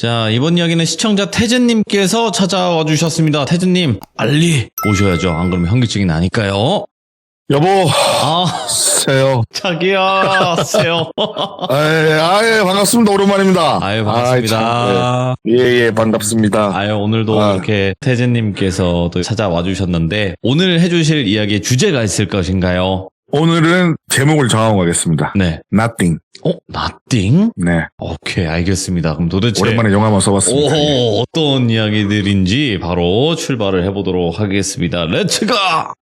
자, 이번 이야기는 시청자 태진님께서 찾아와 주셨습니다. 태진님, 빨리 오셔야죠. 안 그러면 현기증이 나니까요. 여보, 아, 세요. 자기야, 세요. 반갑습니다. 오랜만입니다. 아유, 반갑습니다. 예, 반갑습니다. 아유, 오늘도 이렇게 태진님께서 또 찾아와 주셨는데, 오늘 해주실 이야기의 주제가 있을 것인가요? 오늘은 제목을 정하고 가겠습니다. 네. Nothing. Nothing? 네. 오케이, 알겠습니다. 그럼 도대체. 오랜만에 영화 한번 써봤습니다. 어떤 이야기들인지 바로 출발을 해보도록 하겠습니다. 렛츠고!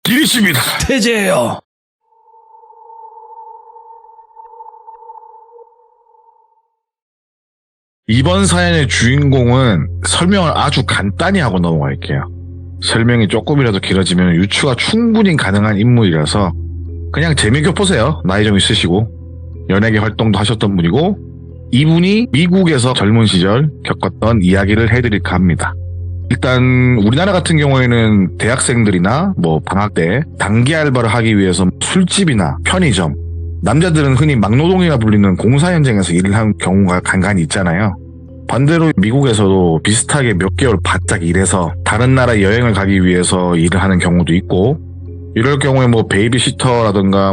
기리씨입니다. 태제예요. 이번 사연의 주인공은 설명을 아주 간단히 하고 넘어갈게요. 설명이 조금이라도 길어지면 유추가 충분히 가능한 인물이라서 그냥 재미있게 보세요. 나이 좀 있으시고 연예계 활동도 하셨던 분이고 이분이 미국에서 젊은 시절 겪었던 이야기를 해드릴까 합니다. 일단 우리나라 같은 경우에는 대학생들이나 방학 때 단기 알바를 하기 위해서 술집이나 편의점, 남자들은 흔히 막노동이라 불리는 공사 현장에서 일을 하는 경우가 간간히 있잖아요. 반대로 미국에서도 비슷하게 몇 개월 바짝 일해서 다른 나라 여행을 가기 위해서 일을 하는 경우도 있고, 이럴 경우에 베이비시터라든가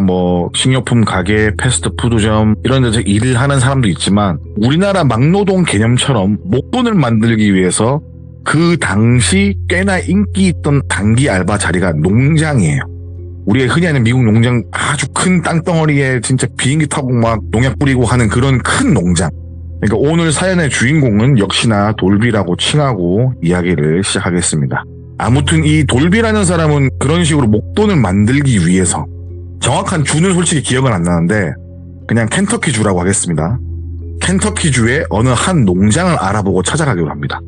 식료품 가게, 패스트푸드점 이런 데서 일을 하는 사람도 있지만, 우리나라 막노동 개념처럼 목돈을 만들기 위해서 그 당시 꽤나 인기 있던 단기 알바 자리가 농장이에요. 우리가 흔히 아는 미국 농장, 아주 큰 땅덩어리에 진짜 비행기 타고 막 농약 뿌리고 하는 그런 큰 농장. 그러니까 오늘 사연의 주인공은 역시나 돌비라고 칭하고 이야기를 시작하겠습니다. 아무튼 이 돌비라는 사람은 그런 식으로 목돈을 만들기 위해서, 정확한 주는 솔직히 기억은 안 나는데 그냥 켄터키주라고 하겠습니다. 켄터키주의 어느 한 농장을 알아보고 찾아가기로 합니다.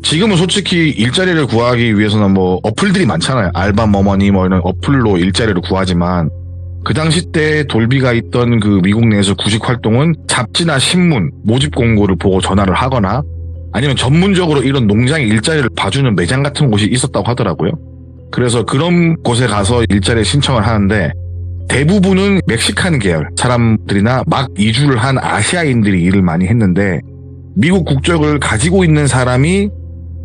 지금은 솔직히 일자리를 구하기 위해서는 어플들이 많잖아요. 알바 머머니 이런 어플로 일자리를 구하지만, 그 당시 때 돌비가 있던 그 미국 내에서 구직 활동은 잡지나 신문, 모집 공고를 보고 전화를 하거나 아니면 전문적으로 이런 농장의 일자리를 봐주는 매장 같은 곳이 있었다고 하더라고요. 그래서 그런 곳에 가서 일자리에 신청을 하는데, 대부분은 멕시칸 계열 사람들이나 막 이주를 한 아시아인들이 일을 많이 했는데, 미국 국적을 가지고 있는 사람이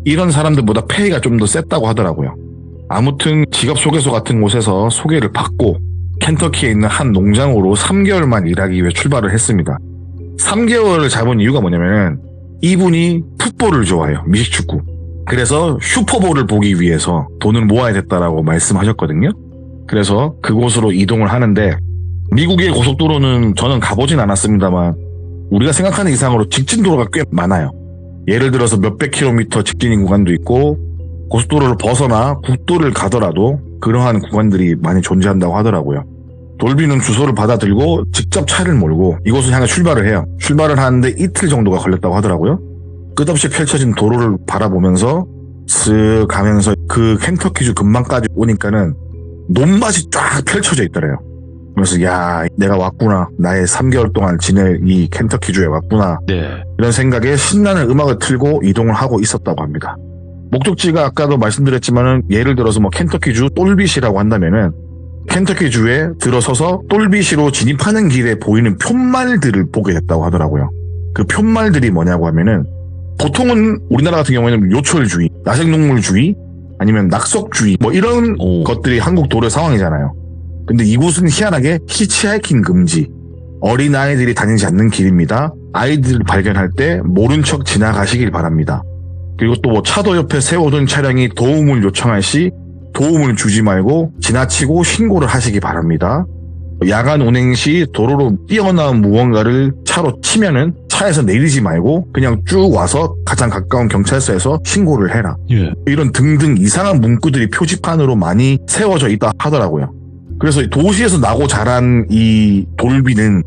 이런 사람들보다 페이가 좀 더 셌다고 하더라고요. 아무튼 직업 소개소 같은 곳에서 소개를 받고 켄터키에 있는 한 농장으로 3개월만 일하기 위해 출발을 했습니다. 3개월을 잡은 이유가 뭐냐면 이분이 풋볼을 좋아해요. 미식축구. 그래서 슈퍼볼을 보기 위해서 돈을 모아야 됐다라고 말씀하셨거든요. 그래서 그곳으로 이동을 하는데, 미국의 고속도로는 저는 가보진 않았습니다만 우리가 생각하는 이상으로 직진도로가 꽤 많아요. 예를 들어서 몇백 킬로미터 직진인 구간도 있고, 고속도로를 벗어나 국도를 가더라도 그러한 구간들이 많이 존재한다고 하더라고요. 돌비는 주소를 받아들고 직접 차를 몰고 이곳을 향해 출발을 해요. 출발을 하는데 이틀 정도가 걸렸다고 하더라고요. 끝없이 펼쳐진 도로를 바라보면서 쓱 가면서 그 켄터키주 근방까지 오니까는 논밭이 쫙 펼쳐져 있더래요. 그래서 내가 왔구나. 나의 3개월 동안 지낼 이 켄터키주에 왔구나. 네. 이런 생각에 신나는 음악을 틀고 이동을 하고 있었다고 합니다. 목적지가 아까도 말씀드렸지만은 예를 들어서 켄터키주 똘빗이라고 한다면은 켄터키주에 들어서서 똘빗시로 진입하는 길에 보이는 푯말들을 보게 됐다고 하더라고요. 그 푯말들이 뭐냐고 하면은, 보통은 우리나라 같은 경우에는 요철주의, 야생동물주의, 아니면 낙석주의 이런 것들이 한국 도로 상황이잖아요. 근데 이곳은 희한하게 히치하이킹 금지, 어린아이들이 다니지 않는 길입니다. 아이들을 발견할 때 모른 척 지나가시길 바랍니다. 그리고 또 차도 옆에 세워둔 차량이 도움을 요청할 시 도움을 주지 말고 지나치고 신고를 하시기 바랍니다. 야간 운행 시 도로로 뛰어나온 무언가를 차로 치면은 차에서 내리지 말고 그냥 쭉 와서 가장 가까운 경찰서에서 신고를 해라. 이런 등등 이상한 문구들이 표지판으로 많이 세워져 있다 하더라고요. 그래서 도시에서 나고 자란 이 돌비는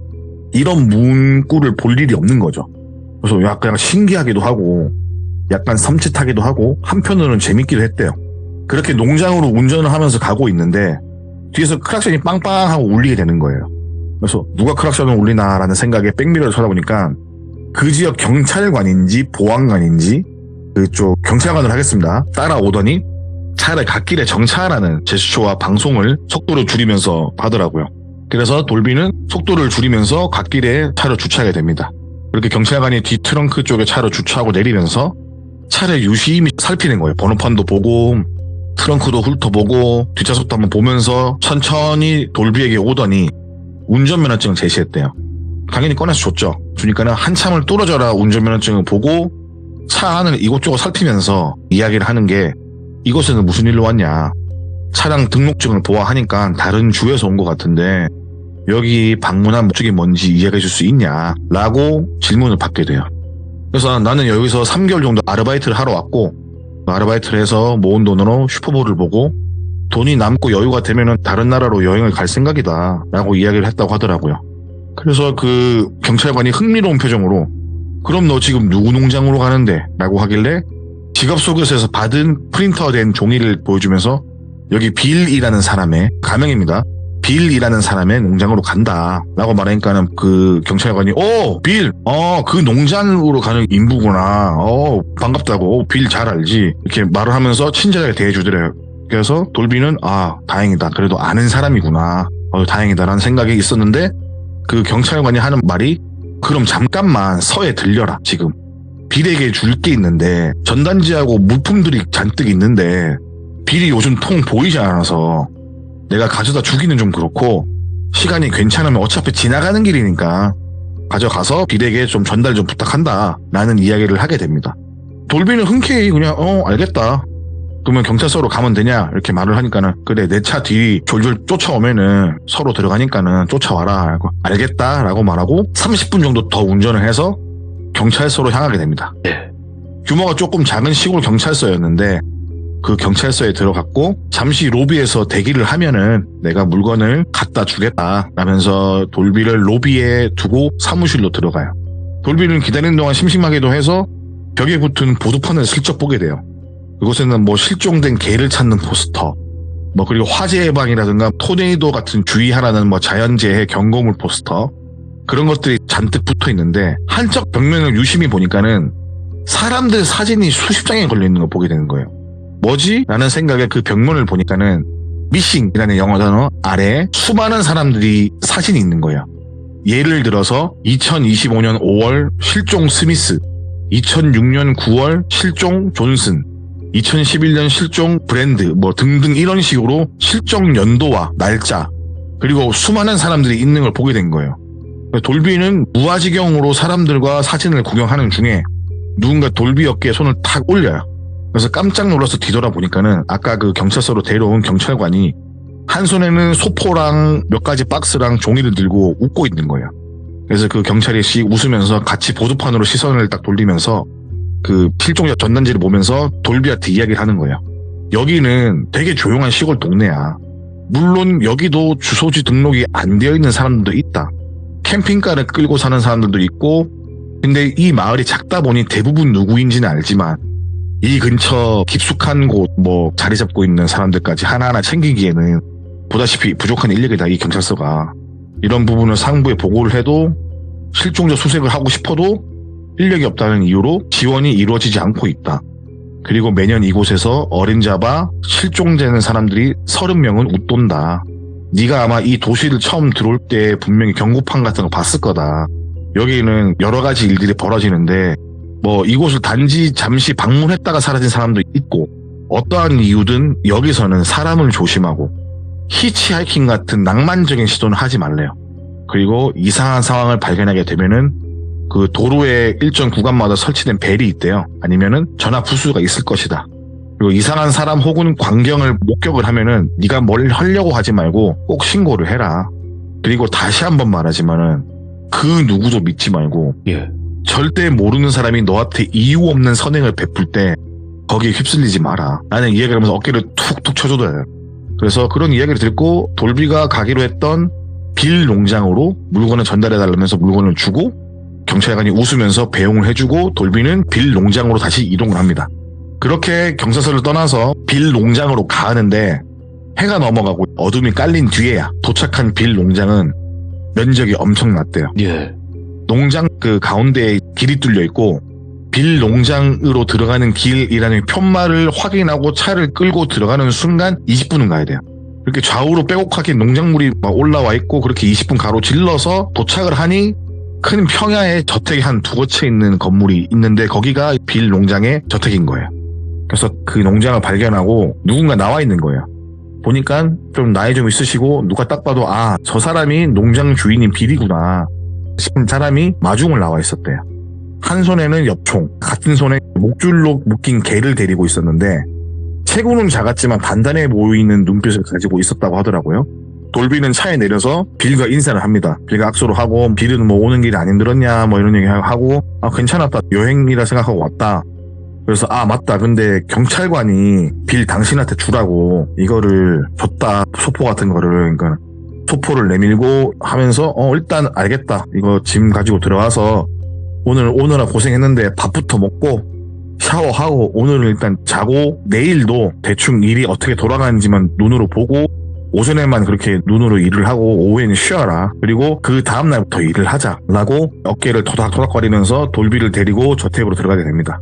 이런 문구를 볼 일이 없는 거죠. 그래서 약간 신기하기도 하고 약간 섬찟하기도 하고 한편으로는 재밌기도 했대요. 그렇게 농장으로 운전을 하면서 가고 있는데 뒤에서 크락션이 빵빵하고 울리게 되는 거예요. 그래서 누가 크락션을 울리나라는 생각에 백미러를 쳐다보니까 그 지역 경찰관인지 보안관인지 그쪽 경찰관을 하겠습니다. 따라오더니 차를 갓길에 정차하라는 제스처와 방송을 속도를 줄이면서 하더라고요. 그래서 돌비는 속도를 줄이면서 갓길에 차를 주차하게 됩니다. 그렇게 경찰관이 뒤 트렁크 쪽에 차를 주차하고 내리면서 차를 유심히 살피는 거예요. 번호판도 보고 트렁크도 훑어보고 뒷좌석도 한번 보면서 천천히 돌비에게 오더니 운전면허증을 제시했대요. 당연히 꺼내서 줬죠. 주니까는 한참을 뚫어져라 운전면허증을 보고 차 안을 이곳저곳 살피면서 이야기를 하는 게 이곳에는 무슨 일로 왔냐. 차량 등록증을 보아하니까 다른 주에서 온 것 같은데 여기 방문한 목적이 뭔지 이야기해 줄 수 있냐 라고 질문을 받게 돼요. 그래서 나는 여기서 3개월 정도 아르바이트를 하러 왔고 아르바이트를 해서 모은 돈으로 슈퍼볼을 보고 돈이 남고 여유가 되면 다른 나라로 여행을 갈 생각이다 라고 이야기를 했다고 하더라고요. 그래서 그 경찰관이 흥미로운 표정으로 그럼 너 지금 누구 농장으로 가는데? 라고 하길래 지갑 속에서 받은 프린터된 종이를 보여주면서 여기 빌이라는 사람의 가명입니다. 빌이라는 사람의 농장으로 간다 라고 말하니까는 그 경찰관이 빌! 그 농장으로 가는 인부구나. 반갑다고. 빌 잘 알지. 이렇게 말을 하면서 친절하게 대해주더래요. 그래서 돌비는 다행이다. 그래도 아는 사람이구나. 다행이다라는 생각이 있었는데 그 경찰관이 하는 말이 그럼 잠깐만 서에 들려라. 지금 빌에게 줄 게 있는데 전단지하고 물품들이 잔뜩 있는데 빌이 요즘 통 보이지 않아서 내가 가져다 주기는 좀 그렇고 시간이 괜찮으면 어차피 지나가는 길이니까 가져가서 빌에게 좀 전달 좀 부탁한다 라는 이야기를 하게 됩니다. 돌비는 흔쾌히 그냥 알겠다. 그러면 경찰서로 가면 되냐 이렇게 말을 하니까는 그래 내 차 뒤 졸졸 쫓아오면은 서로 들어가니까는 쫓아와라. 알겠다 라고 말하고 30분 정도 더 운전을 해서 경찰서로 향하게 됩니다. 규모가 조금 작은 시골 경찰서였는데 그 경찰서에 들어갔고 잠시 로비에서 대기를 하면은 내가 물건을 갖다 주겠다 라면서 돌비를 로비에 두고 사무실로 들어가요. 돌비는 기다리는 동안 심심하기도 해서 벽에 붙은 보도판을 슬쩍 보게 돼요. 그곳에는 뭐 실종된 개를 찾는 포스터, 그리고 화재 예방이라든가 토네이도 같은 주의하라는 자연재해 경고물 포스터, 그런 것들이 잔뜩 붙어 있는데 한쪽 벽면을 유심히 보니까는 사람들 사진이 수십 장에 걸려 있는 걸 보게 되는 거예요. 뭐지? 라는 생각에 그 벽면을 보니까는 미싱이라는 영어 단어 아래에 수많은 사람들이 사진이 있는 거예요. 예를 들어서 2025년 5월 실종 스미스, 2006년 9월 실종 존슨, 2011년 실종 브랜드 등등 이런 식으로 실종 연도와 날짜 그리고 수많은 사람들이 있는 걸 보게 된 거예요. 돌비는 무아지경으로 사람들과 사진을 구경하는 중에 누군가 돌비 어깨에 손을 탁 올려요. 그래서 깜짝 놀라서 뒤돌아보니까는 아까 그 경찰서로 데려온 경찰관이 한 손에는 소포랑 몇 가지 박스랑 종이를 들고 웃고 있는 거예요. 그래서 그 경찰이 씩 웃으면서 같이 보도판으로 시선을 딱 돌리면서 그 실종자 전단지를 보면서 돌비한테 이야기를 하는 거예요. 여기는 되게 조용한 시골 동네야. 물론 여기도 주소지 등록이 안 되어 있는 사람들도 있다. 캠핑카를 끌고 사는 사람들도 있고 근데 이 마을이 작다 보니 대부분 누구인지는 알지만 이 근처 깊숙한 곳 자리 잡고 있는 사람들까지 하나하나 챙기기에는 보다시피 부족한 인력이다 이 경찰서가. 이런 부분을 상부에 보고를 해도 실종자 수색을 하고 싶어도 인력이 없다는 이유로 지원이 이루어지지 않고 있다. 그리고 매년 이곳에서 어림잡아 실종되는 사람들이 30명은 웃돈다. 네가 아마 이 도시를 처음 들어올 때 분명히 경고판 같은 거 봤을 거다. 여기는 여러 가지 일들이 벌어지는데 이곳을 단지 잠시 방문했다가 사라진 사람도 있고 어떠한 이유든 여기서는 사람을 조심하고 히치하이킹 같은 낭만적인 시도는 하지 말래요. 그리고 이상한 상황을 발견하게 되면은 그 도로의 일정 구간마다 설치된 벨이 있대요. 아니면은 전화 부수가 있을 것이다. 그리고 이상한 사람 혹은 광경을 목격을 하면은 네가 뭘 하려고 하지 말고 꼭 신고를 해라. 그리고 다시 한번 말하지만은 그 누구도 믿지 말고 절대 모르는 사람이 너한테 이유 없는 선행을 베풀 때 거기에 휩쓸리지 마라 라는 이야기를 하면서 어깨를 툭툭 쳐줘요. 그래서 그런 이야기를 듣고 돌비가 가기로 했던 빌 농장으로 물건을 전달해달라면서 물건을 주고 경찰관이 웃으면서 배웅을 해주고 돌비는 빌 농장으로 다시 이동을 합니다. 그렇게 경찰서를 떠나서 빌 농장으로 가는데 해가 넘어가고 어둠이 깔린 뒤에야 도착한 빌 농장은 면적이 엄청났대요. 농장 그 가운데에 길이 뚫려 있고 빌 농장으로 들어가는 길이라는 편말을 확인하고 차를 끌고 들어가는 순간 20분은 가야 돼요. 이렇게 좌우로 빼곡하게 농작물이 막 올라와 있고 그렇게 20분 가로질러서 도착을 하니 큰 평야에 저택이 한 2채 있는 건물이 있는데 거기가 빌 농장의 저택인 거예요. 그래서 그 농장을 발견하고 누군가 나와 있는 거예요. 보니까 좀 나이 좀 있으시고 누가 딱 봐도 아, 저 사람이 농장 주인인 빌이구나 싶은 사람이 마중을 나와 있었대요. 한 손에는 엽총, 같은 손에 목줄로 묶인 개를 데리고 있었는데 체구는 작았지만 단단해 보이는 눈빛을 가지고 있었다고 하더라고요. 돌비는 차에 내려서 빌과 인사를 합니다. 빌과 악수를 하고 빌은 뭐 오는 길이 안 힘들었냐 뭐 이런 얘기 하고 아 괜찮았다 여행이라 생각하고 왔다. 그래서 아 맞다 근데 경찰관이 빌 당신한테 주라고 이거를 줬다 소포 같은 거를 그러니까 소포를 내밀고 하면서 일단 알겠다 이거 짐 가지고 들어가서 오늘 오느라 고생했는데 밥부터 먹고 샤워하고 오늘은 일단 자고 내일도 대충 일이 어떻게 돌아가는지만 눈으로 보고 오전에만 그렇게 눈으로 일을 하고 오후에는 쉬어라. 그리고 그 다음날부터 일을 하자라고 어깨를 토닥토닥거리면서 돌비를 데리고 저택으로 들어가게 됩니다.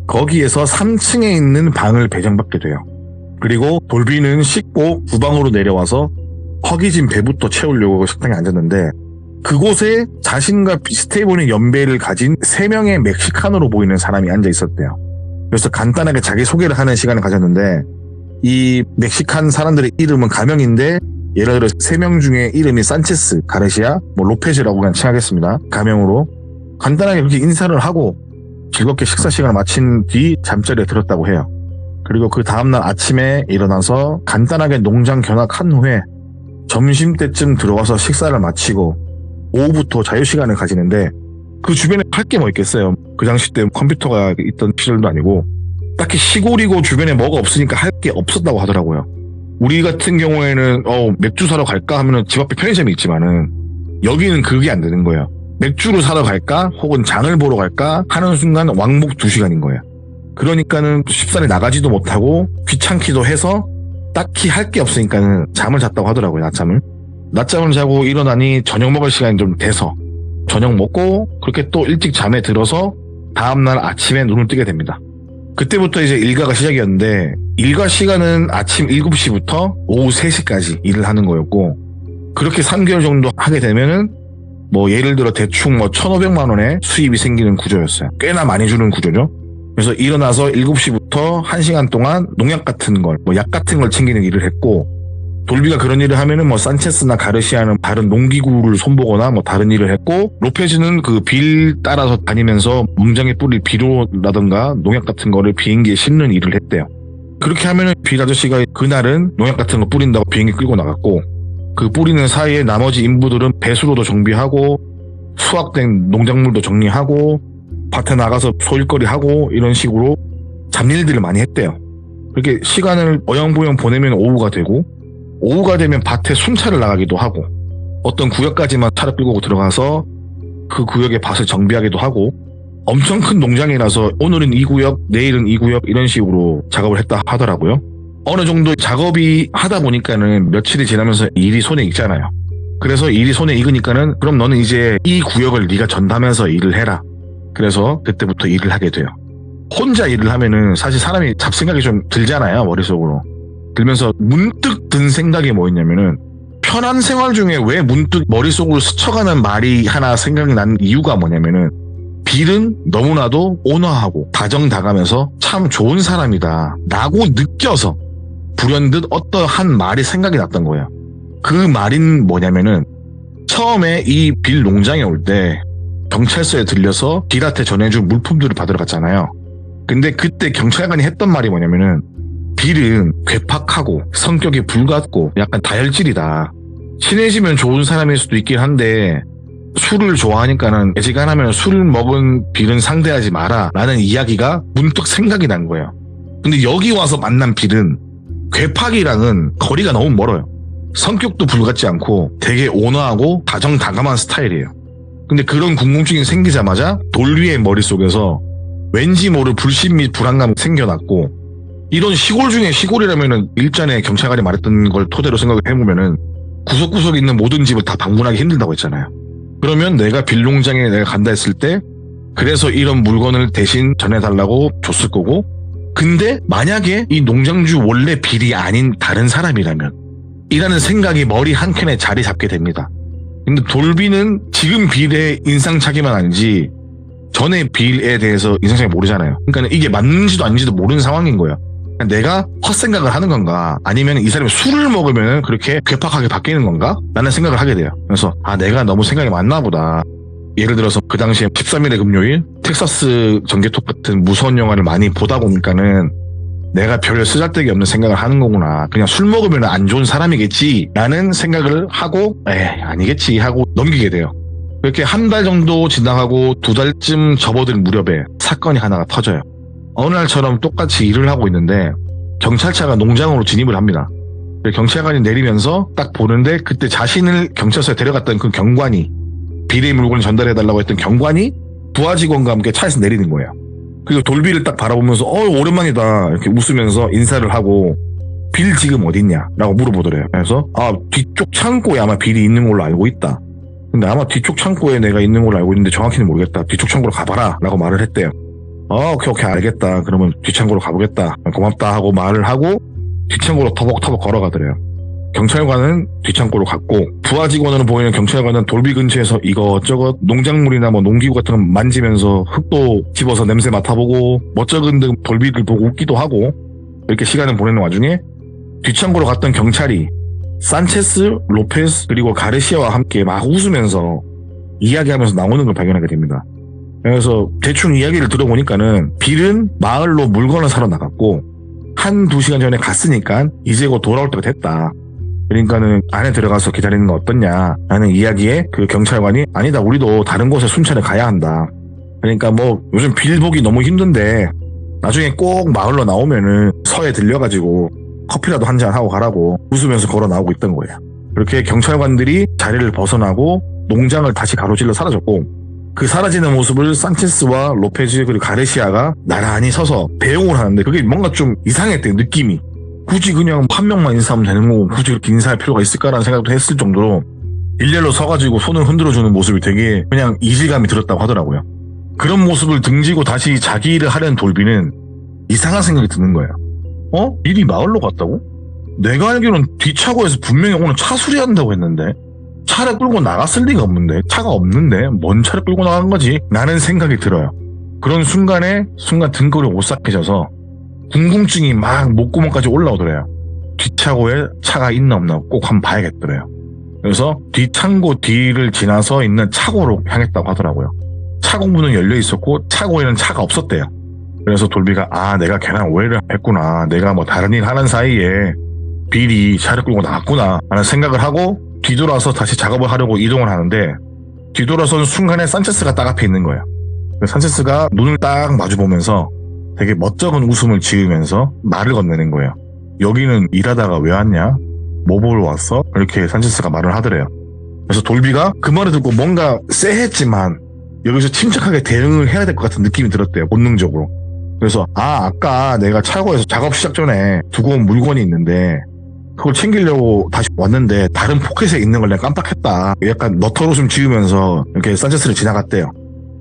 거기에서 3층에 있는 방을 배정받게 돼요. 그리고 돌비는 씻고 주방으로 내려와서 허기진 배부터 채우려고 식당에 앉았는데 그곳에 자신과 비슷해 보이는 연배를 가진 3명의 멕시칸으로 보이는 사람이 앉아 있었대요. 그래서 간단하게 자기소개를 하는 시간을 가졌는데 이 멕시칸 사람들의 이름은 가명인데 예를 들어 3명 중에 이름이 산체스, 가르시아, 뭐 로페즈라고 그냥 칭하겠습니다. 가명으로 간단하게 그렇게 인사를 하고 즐겁게 식사 시간을 마친 뒤 잠자리에 들었다고 해요. 그리고 그 다음날 아침에 일어나서 간단하게 농장 견학한 후에 점심때쯤 들어와서 식사를 마치고 오후부터 자유시간을 가지는데 그 주변에 할 게 뭐 있겠어요. 그 당시 때 컴퓨터가 있던 시절도 아니고 딱히 시골이고 주변에 뭐가 없으니까 할 게 없었다고 하더라고요. 우리 같은 경우에는 맥주 사러 갈까 하면은 집 앞에 편의점이 있지만은 여기는 그게 안 되는 거예요. 맥주를 사러 갈까 혹은 장을 보러 갈까 하는 순간 왕복 2시간인 거예요. 그러니까는 쉽사리 나가지도 못하고 귀찮기도 해서 딱히 할 게 없으니까는 잠을 잤다고 하더라고요. 낮잠을 자고 일어나니 저녁 먹을 시간이 좀 돼서 저녁 먹고 그렇게 또 일찍 잠에 들어서 다음날 아침에 눈을 뜨게 됩니다. 그때부터 이제 일과가 시작이었는데 일과 시간은 아침 7시부터 오후 3시까지 일을 하는 거였고 그렇게 3개월 정도 하게 되면은 뭐 예를 들어 대충 뭐 1,500만 원의 수입이 생기는 구조였어요. 꽤나 많이 주는 구조죠. 그래서 일어나서 7시부터 1시간 동안 농약 같은 걸, 뭐 약 같은 걸 챙기는 일을 했고 돌비가 그런 일을 하면은 뭐 산체스나 가르시아는 다른 농기구를 손보거나 뭐 다른 일을 했고 로페즈는 그 빌 따라서 다니면서 농장에 뿌릴 비료라든가 농약 같은 거를 비행기에 싣는 일을 했대요. 그렇게 하면은 빌 아저씨가 그날은 농약 같은 거 뿌린다고 비행기 끌고 나갔고 그 뿌리는 사이에 나머지 인부들은 배수로도 정비하고 수확된 농작물도 정리하고 밭에 나가서 소일거리 하고 이런 식으로 잡일들을 많이 했대요. 그렇게 시간을 어영부영 보내면 오후가 되고 오후가 되면 밭에 순찰을 나가기도 하고 어떤 구역까지만 차를 끌고 들어가서 그 구역의 밭을 정비하기도 하고 엄청 큰 농장이라서 오늘은 이 구역, 내일은 이 구역 이런 식으로 작업을 했다 하더라고요. 어느 정도 작업이 하다 보니까는 며칠이 지나면서 일이 손에 익잖아요. 그래서 일이 손에 익으니까는 그럼 너는 이제 이 구역을 네가 전담해서 일을 해라. 그래서 그때부터 일을 하게 돼요. 혼자 일을 하면은 사실 사람이 잡생각이 좀 들잖아요, 머릿속으로. 들면서 문득 든 생각이 뭐였냐면은 편한 생활 중에 왜 문득 머릿속으로 스쳐가는 말이 하나 생각이 난 이유가 뭐냐면은 빌은 너무나도 온화하고 다정다감해서 참 좋은 사람이다 라고 느껴서 불현듯 어떠한 말이 생각이 났던 거예요. 그 말인 뭐냐면은 처음에 이 빌 농장에 올 때 경찰서에 들려서 빌한테 전해준 물품들을 받으러 갔잖아요. 근데 그때 경찰관이 했던 말이 뭐냐면은 빌은 괴팍하고 성격이 불같고 약간 다혈질이다. 친해지면 좋은 사람일 수도 있긴 한데 술을 좋아하니까는 애지간하면 술 먹은 빌은 상대하지 마라 라는 이야기가 문득 생각이 난 거예요. 근데 여기 와서 만난 빌은 괴팍이랑은 거리가 너무 멀어요. 성격도 불같지 않고 되게 온화하고 다정다감한 스타일이에요. 근데 그런 궁금증이 생기자마자 돌비의 머릿속에서 왠지 모를 불신 및 불안감이 생겨났고 이런 시골 중에 시골이라면은 일전에 경찰관이 말했던 걸 토대로 생각을 해보면은 구석구석에 있는 모든 집을 다 방문하기 힘들다고 했잖아요. 그러면 내가 빌 농장에 내가 간다 했을 때 그래서 이런 물건을 대신 전해달라고 줬을 거고 근데 만약에 이 농장주 원래 빌이 아닌 다른 사람이라면 이라는 생각이 머리 한켠에 자리 잡게 됩니다. 근데 돌비는 지금 빌의 인상착의만 아니지 전에 빌에 대해서 인상착의 모르잖아요. 그러니까 이게 맞는지도 아닌지도 모르는 상황인 거예요. 내가 헛생각을 하는 건가 아니면 이 사람이 술을 먹으면 그렇게 괴팍하게 바뀌는 건가 라는 생각을 하게 돼요. 그래서 내가 너무 생각이 많나 보다. 예를 들어서 그 당시에 13일의 금요일 텍사스 전개톱 같은 무서운 영화를 많이 보다 보니까는 내가 별 쓰잘데기 없는 생각을 하는 거구나. 그냥 술 먹으면 안 좋은 사람이겠지 라는 생각을 하고 아니겠지 하고 넘기게 돼요. 그렇게 한 달 정도 지나가고 2달쯤 접어들 무렵에 사건이 하나가 터져요. 어느 날처럼 똑같이 일을 하고 있는데 경찰차가 농장으로 진입을 합니다. 경찰관이 내리면서 딱 보는데 그때 자신을 경찰서에 데려갔던 그 경관이 빌의 물건을 전달해달라고 했던 경관이 부하 직원과 함께 차에서 내리는 거예요. 그리고 돌비를 딱 바라보면서 오랜만이다 이렇게 웃으면서 인사를 하고 빌 지금 어딨냐 라고 물어보더래요. 그래서 뒤쪽 창고에 아마 빌이 있는 걸로 알고 있다. 근데 아마 뒤쪽 창고에 내가 있는 걸로 알고 있는데 정확히는 모르겠다. 뒤쪽 창고로 가봐라 라고 말을 했대요. 오케이 알겠다. 그러면 뒷창고로 가보겠다. 고맙다 하고 말을 하고 뒷창고로 터벅터벅 걸어가더래요. 경찰관은 뒷창고로 갔고 부하 직원으로 보이는 경찰관은 돌비 근처에서 이것저것 농작물이나 뭐 농기구 같은 거 만지면서 흙도 집어서 냄새 맡아보고 멋쩍은 등 돌비를 보고 웃기도 하고 이렇게 시간을 보내는 와중에 뒷창고로 갔던 경찰이 산체스, 로페스 그리고 가르시아와 함께 막 웃으면서 이야기하면서 나오는 걸 발견하게 됩니다. 그래서 대충 이야기를 들어보니까는 빌은 마을로 물건을 사러 나갔고 1-2시간 전에 갔으니까 이제 곧 돌아올 때가 됐다. 그러니까는 안에 들어가서 기다리는 거 어떻냐 라는 이야기에 그 경찰관이 아니다 우리도 다른 곳에 순찰에 가야 한다. 그러니까 뭐 요즘 빌 보기 너무 힘든데 나중에 꼭 마을로 나오면은 서에 들려가지고 커피라도 한잔 하고 가라고 웃으면서 걸어 나오고 있던 거예요. 그렇게 경찰관들이 자리를 벗어나고 농장을 다시 가로질러 사라졌고 그 사라지는 모습을 산체스와 로페즈 그리고 가르시아가 나란히 서서 배웅을 하는데 그게 뭔가 좀 이상했대요. 느낌이. 굳이 그냥 한 명만 인사하면 되는 거고 굳이 그렇게 인사할 필요가 있을까라는 생각도 했을 정도로 일렬로 서가지고 손을 흔들어주는 모습이 되게 그냥 이질감이 들었다고 하더라고요. 그런 모습을 등지고 다시 자기 일을 하려는 돌비는 이상한 생각이 드는 거예요. 일이 마을로 갔다고? 내가 알기로는 뒷차고에서 분명히 오늘 차 수리한다고 했는데 차를 끌고 나갔을 리가 없는데 차가 없는데 뭔 차를 끌고 나간 거지? 라는 생각이 들어요. 그런 순간 등골이 오싹해져서 궁금증이 막 목구멍까지 올라오더래요. 뒷차고에 차가 있나 없나 꼭 한번 봐야겠더래요. 그래서 뒷창고 뒤를 지나서 있는 차고로 향했다고 하더라고요. 차고 문은 열려 있었고 차고에는 차가 없었대요. 그래서 돌비가 내가 걔랑 오해를 했구나. 내가 뭐 다른 일 하는 사이에 빌이 차를 끌고 나갔구나 라는 생각을 하고 뒤돌아서 다시 작업을 하려고 이동을 하는데 뒤돌아서는 순간에 산체스가 딱 앞에 있는 거예요. 산체스가 눈을 딱 마주보면서 되게 멋쩍은 웃음을 지으면서 말을 건네는 거예요. 여기는 일하다가 왜 왔냐? 뭐 보러 왔어? 이렇게 산체스가 말을 하더래요. 그래서 돌비가 그 말을 듣고 뭔가 쎄했지만 여기서 침착하게 대응을 해야 될 것 같은 느낌이 들었대요. 본능적으로. 그래서 아까 내가 차고에서 작업 시작 전에 두고 온 물건이 있는데 그걸 챙기려고 다시 왔는데 다른 포켓에 있는 걸 내가 깜빡했다. 약간 너털웃음 지으면서 이렇게 산체스를 지나갔대요.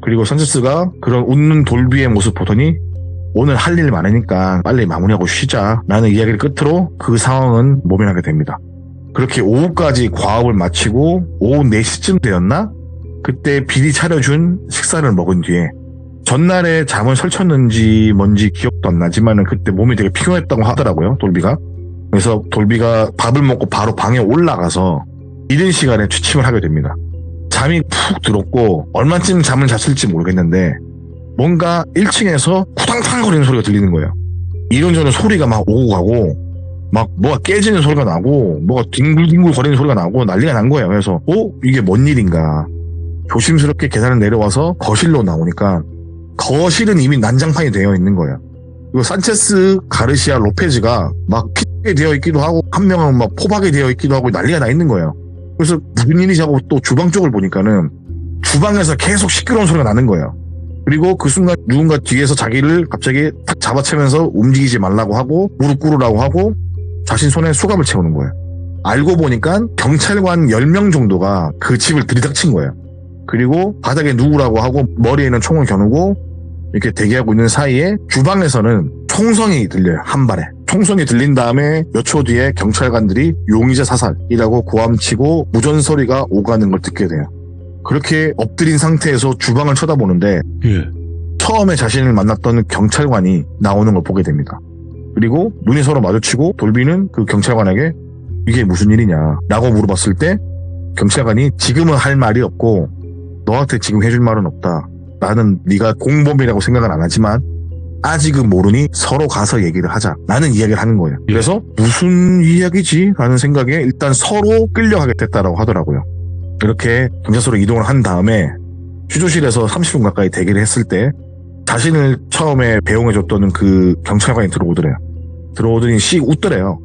그리고 산체스가 그런 웃는 돌비의 모습 보더니 오늘 할 일 많으니까 빨리 마무리하고 쉬자 라는 이야기를 끝으로 그 상황은 모면하게 됩니다. 그렇게 오후까지 과업을 마치고 오후 4시쯤 되었나? 그때 빌이 차려준 식사를 먹은 뒤에 전날에 잠을 설쳤는지 뭔지 기억도 안 나지만은 그때 몸이 되게 피곤했다고 하더라고요. 돌비가. 그래서 돌비가 밥을 먹고 바로 방에 올라가서 이른 시간에 취침을 하게 됩니다. 잠이 푹 들었고 얼마쯤 잠을 잤을지 모르겠는데 뭔가 1층에서 쿠당탕 거리는 소리가 들리는 거예요. 이런저런 소리가 막 오고 가고 막 뭐가 깨지는 소리가 나고 뭐가 뒹굴뒹굴 거리는 소리가 나고 난리가 난 거예요. 그래서 이게 뭔 일인가 조심스럽게 계단을 내려와서 거실로 나오니까 거실은 이미 난장판이 되어 있는 거예요. 그리고 산체스, 가르시아, 로페즈가 막 피게 되어 있기도 하고 한 명은 막 포박이 되어 있기도 하고 난리가 나 있는 거예요. 그래서 무슨 일이지 하고 또 주방 쪽을 보니까는 주방에서 계속 시끄러운 소리가 나는 거예요. 그리고 그 순간 누군가 뒤에서 자기를 갑자기 탁 잡아채면서 움직이지 말라고 하고 무릎 꿇으라고 하고 자신 손에 수갑을 채우는 거예요. 알고 보니까 경찰관 10명 정도가 그 집을 들이닥친 거예요. 그리고 바닥에 누우라고 하고 머리에는 총을 겨누고 이렇게 대기하고 있는 사이에 주방에서는 총성이 들려요. 한 발에 총성이 들린 다음에 몇 초 뒤에 경찰관들이 용의자 사살이라고 고함치고 무전 소리가 오가는 걸 듣게 돼요. 그렇게 엎드린 상태에서 주방을 쳐다보는데 예. 처음에 자신을 만났던 경찰관이 나오는 걸 보게 됩니다. 그리고 눈이 서로 마주치고 돌비는 그 경찰관에게 이게 무슨 일이냐 라고 물어봤을 때 경찰관이 지금은 할 말이 없고 너한테 지금 해줄 말은 없다. 나는 네가 공범이라고 생각은 안 하지만 아직은 모르니 서로 가서 얘기를 하자 라는 이야기를 하는 거예요. 그래서 무슨 이야기지? 라는 생각에 일단 서로 끌려가게 됐다라고 하더라고요. 이렇게 경찰서로 이동을 한 다음에 휴조실에서 30분 가까이 대기를 했을 때 자신을 처음에 배웅해줬던 그 경찰관이 들어오더래요. 들어오더니 씩 웃더래요.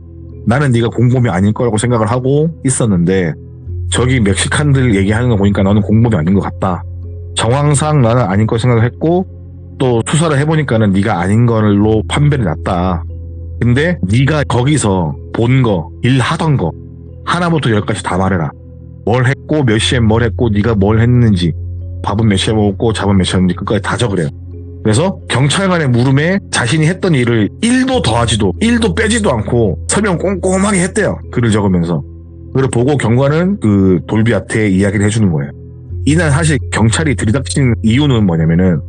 나는 네가 공범이 아닐 거라고 생각을 하고 있었는데 저기 멕시칸들 얘기하는 거 보니까 너는 공범이 아닌 것 같다. 정황상 나는 아닐 거 생각을 했고 또 수사를 해보니까는 네가 아닌 걸로 판별이 났다. 근데 네가 거기서 본 거, 일하던 거 하나부터 10까지 다 말해라. 뭘 했고 몇 시에 뭘 했고 네가 뭘 했는지 밥은 몇 시에 먹었고 잠은 몇 시에 했는지 끝까지 다 적으래요. 그래서 경찰관의 물음에 자신이 했던 일을 1도 더하지도 1도 빼지도 않고 설명 꼼꼼하게 했대요. 글을 적으면서. 그걸 보고 경관은 그 돌비한테 이야기를 해주는 거예요. 이날 사실 경찰이 들이닥친 이유는 뭐냐면은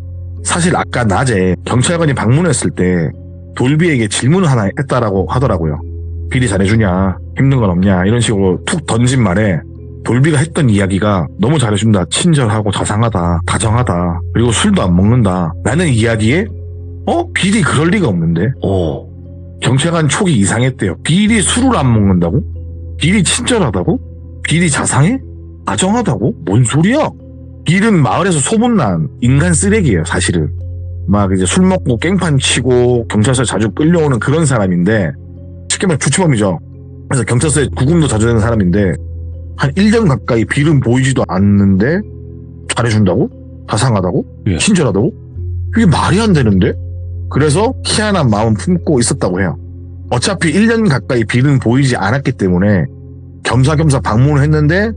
사실 아까 낮에 경찰관이 방문했을 때 돌비에게 질문을 하나 했다라고 하더라고요. 비리 잘해주냐, 힘든 건 없냐 이런 식으로 툭 던진 말에 돌비가 했던 이야기가 너무 잘해준다, 친절하고 자상하다, 다정하다, 그리고 술도 안 먹는다 라는 이야기에 비리 그럴 리가 없는데 경찰관 촉이 이상했대요. 비리 술을 안 먹는다고? 비리 친절하다고? 비리 자상해? 다정하다고? 뭔 소리야? 빌은 마을에서 소문난 인간 쓰레기예요, 사실은. 막 이제 술 먹고 깽판 치고 경찰서에 자주 끌려오는 그런 사람인데 쉽게 말해 주치범이죠. 그래서 경찰서에 구금도 자주 되는 사람인데 한 1년 가까이 빌은 보이지도 않는데 잘해준다고? 자상하다고? 예. 친절하다고? 이게 말이 안 되는데? 그래서 희한한 마음 품고 있었다고 해요. 어차피 1년 가까이 빌은 보이지 않았기 때문에 겸사겸사 방문을 했는데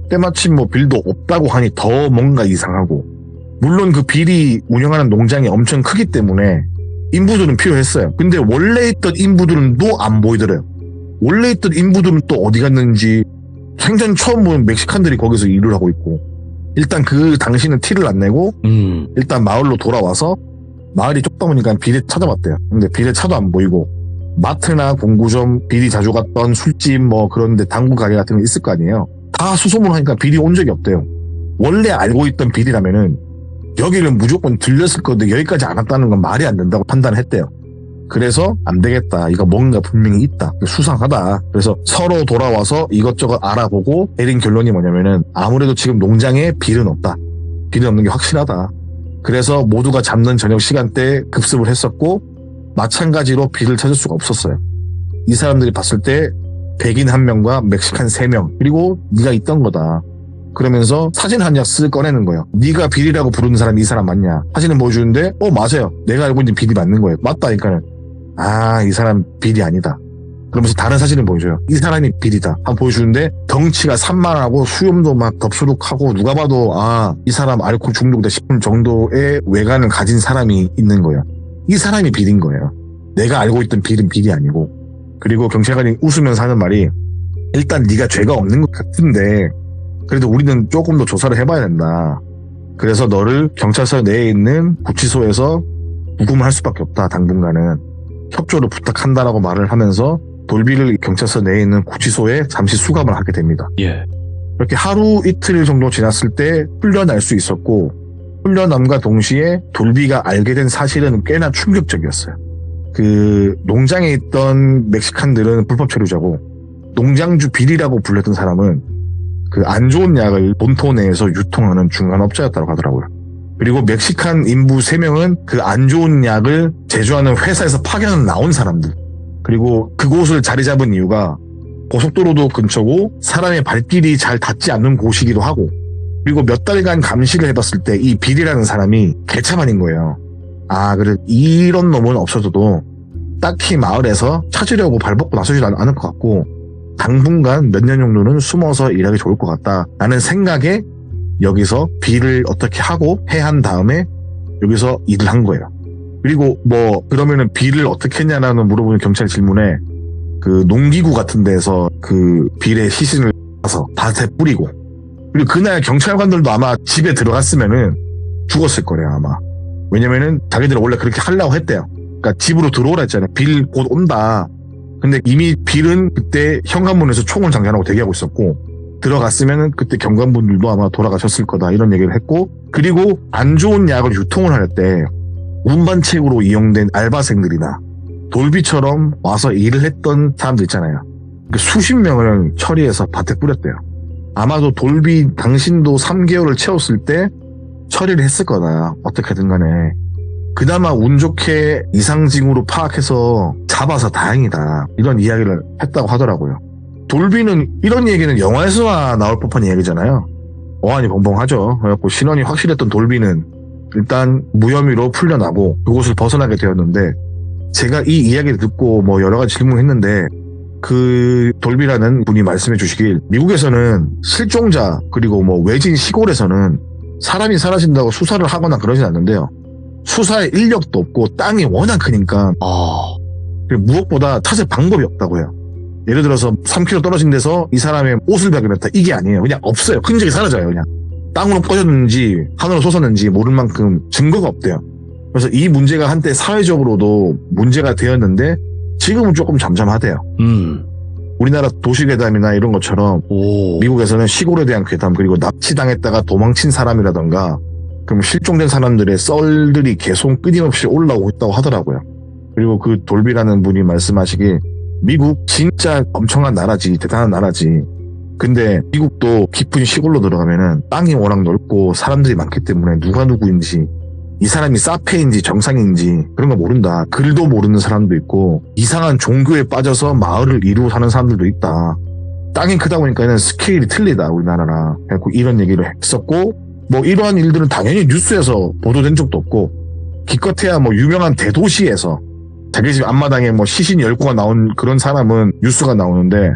때마침 뭐 빌도 없다고 하니 더 뭔가 이상하고, 물론 그 빌이 운영하는 농장이 엄청 크기 때문에 인부들은 필요했어요. 근데 원래 있던 인부들은 또 안 보이더래요. 원래 있던 인부들은 또 어디 갔는지, 생전 처음 본 멕시칸들이 거기서 일을 하고 있고, 일단 그 당시는 티를 안 내고 일단 마을로 돌아와서 마을이 좁다 보니까 빌에 찾아봤대요. 근데 빌에 차도 안 보이고 마트나 공구점, 빌이 자주 갔던 술집 뭐 그런데 당구 가게 같은 거 있을 거 아니에요. 다 수소문하니까 빌이 온 적이 없대요. 원래 알고 있던 빌이라면은 여기는 무조건 들렸을 건데 여기까지 안 왔다는 건 말이 안 된다고 판단을 했대요. 그래서 안 되겠다. 이거 뭔가 분명히 있다. 수상하다. 그래서 서로 돌아와서 이것저것 알아보고 내린 결론이 뭐냐면은 아무래도 지금 농장에 빌은 없다. 빌은 없는 게 확실하다. 그래서 모두가 잡는 저녁 시간대에 급습을 했었고 마찬가지로 빌을 찾을 수가 없었어요. 이 사람들이 봤을 때 백인 1명과 멕시칸 3명 그리고 네가 있던 거다. 그러면서 사진 한 장 꺼내는 거예요. 네가 빌이라고 부르는 사람이 이 사람 맞냐. 사진을 보여주는데 맞아요. 내가 알고 있는 빌이 맞는 거예요. 맞다니까는 이 사람 빌이 아니다. 그러면서 다른 사진을 보여줘요. 이 사람이 빌이다. 한번 보여주는데 덩치가 산만하고 수염도 막 덥수룩하고 누가 봐도 이 사람 알코올 중독이다 싶은 정도의 외관을 가진 사람이 있는 거예요. 이 사람이 빌인 거예요. 내가 알고 있던 빌은 빌이 아니고. 그리고 경찰관이 웃으면서 하는 말이 일단 네가 죄가 없는 것 같은데 그래도 우리는 조금 더 조사를 해봐야 된다. 그래서 너를 경찰서 내에 있는 구치소에서 구금을 할 수밖에 없다. 당분간은. 협조를 부탁한다라고 말을 하면서 돌비를 경찰서 내에 있는 구치소에 잠시 수감을 하게 됩니다. 예. 이렇게 하루 이틀 정도 지났을 때 풀려날 수 있었고 풀려남과 동시에 돌비가 알게 된 사실은 꽤나 충격적이었어요. 그 농장에 있던 멕시칸들은 불법 체류자고 농장주 빌이라고 불렸던 사람은 그 안 좋은 약을 본토 내에서 유통하는 중간업자였다고 하더라고요. 그리고 멕시칸 인부 3명은 그 안 좋은 약을 제조하는 회사에서 파견을 나온 사람들. 그리고 그곳을 자리 잡은 이유가 고속도로도 근처고 사람의 발길이 잘 닿지 않는 곳이기도 하고 그리고 몇 달간 감시를 해봤을 때 이 빌이라는 사람이 개차반인 거예요. 그래 이런 놈은 없어져도 딱히 마을에서 찾으려고 발벗고 나서지도 않을 것 같고 당분간 몇 년 정도는 숨어서 일하기 좋을 것 같다라는 생각에 여기서 빌을 어떻게 하고 해한 다음에 여기서 일을 한 거예요. 그리고 뭐 그러면은 비를 어떻게 했냐라는 물어보는 경찰 질문에 그 농기구 같은 데서 그 비례 시신을 사서 밭에 뿌리고, 그리고 그날 경찰관들도 아마 집에 들어갔으면은 죽었을 거래요 아마. 왜냐면은 자기들은 원래 그렇게 하려고 했대요. 그러니까 집으로 들어오라 했잖아요. 빌 곧 온다. 근데 이미 빌은 그때 현관문에서 총을 장전하고 대기하고 있었고, 들어갔으면은 그때 경관분들도 아마 돌아가셨을 거다 이런 얘기를 했고, 그리고 안 좋은 약을 유통을 할 때 운반책으로 이용된 알바생들이나 돌비처럼 와서 일을 했던 사람들 있잖아요. 수십 명을 처리해서 밭에 뿌렸대요. 아마도 돌비 당신도 3개월을 채웠을 때 처리를 했을 거다. 어떻게든 간에. 그나마 운 좋게 이상징후로 파악해서 잡아서 다행이다. 이런 이야기를 했다고 하더라고요. 돌비는 이런 얘기는 영화에서나 나올 법한 이야기잖아요. 어안이 벙벙하죠. 그래갖고 신원이 확실했던 돌비는 일단 무혐의로 풀려나고 그곳을 벗어나게 되었는데, 제가 이 이야기를 듣고 뭐 여러 가지 질문을 했는데, 그 돌비라는 분이 말씀해 주시길 미국에서는 실종자 그리고 뭐 외진 시골에서는 사람이 사라진다고 수사를 하거나 그러진 않는데요. 수사에 인력도 없고 땅이 워낙 크니까 그리고 무엇보다 찾을 방법이 없다고 해요. 예를 들어서 3km 떨어진 데서 이 사람의 옷을 발견했다, 이게 아니에요. 그냥 없어요. 흔적이 사라져요. 그냥 땅으로 꺼졌는지 하늘로 솟았는지 모를 만큼 증거가 없대요. 그래서 이 문제가 한때 사회적으로도 문제가 되었는데 지금은 조금 잠잠하대요. 우리나라 도시괴담이나 이런 것처럼 미국에서는 시골에 대한 괴담, 그리고 납치당했다가 도망친 사람이라던가 그럼 실종된 사람들의 썰들이 계속 끊임없이 올라오고 있다고 하더라고요. 그리고 그 돌비라는 분이 말씀하시길 미국 진짜 엄청난 나라지, 대단한 나라지. 근데 미국도 깊은 시골로 들어가면은 땅이 워낙 넓고 사람들이 많기 때문에 누가 누구인지, 이 사람이 사페인지 정상인지 그런 거 모른다. 글도 모르는 사람도 있고 이상한 종교에 빠져서 마을을 이루고 사는 사람들도 있다. 땅이 크다 보니까는 스케일이 틀리다 우리나라랑. 그래서 이런 얘기를 했었고, 뭐 이러한 일들은 당연히 뉴스에서 보도된 적도 없고, 기껏해야 뭐 유명한 대도시에서 자기 집 앞마당에 뭐 시신 10구가 나온 그런 사람은 뉴스가 나오는데,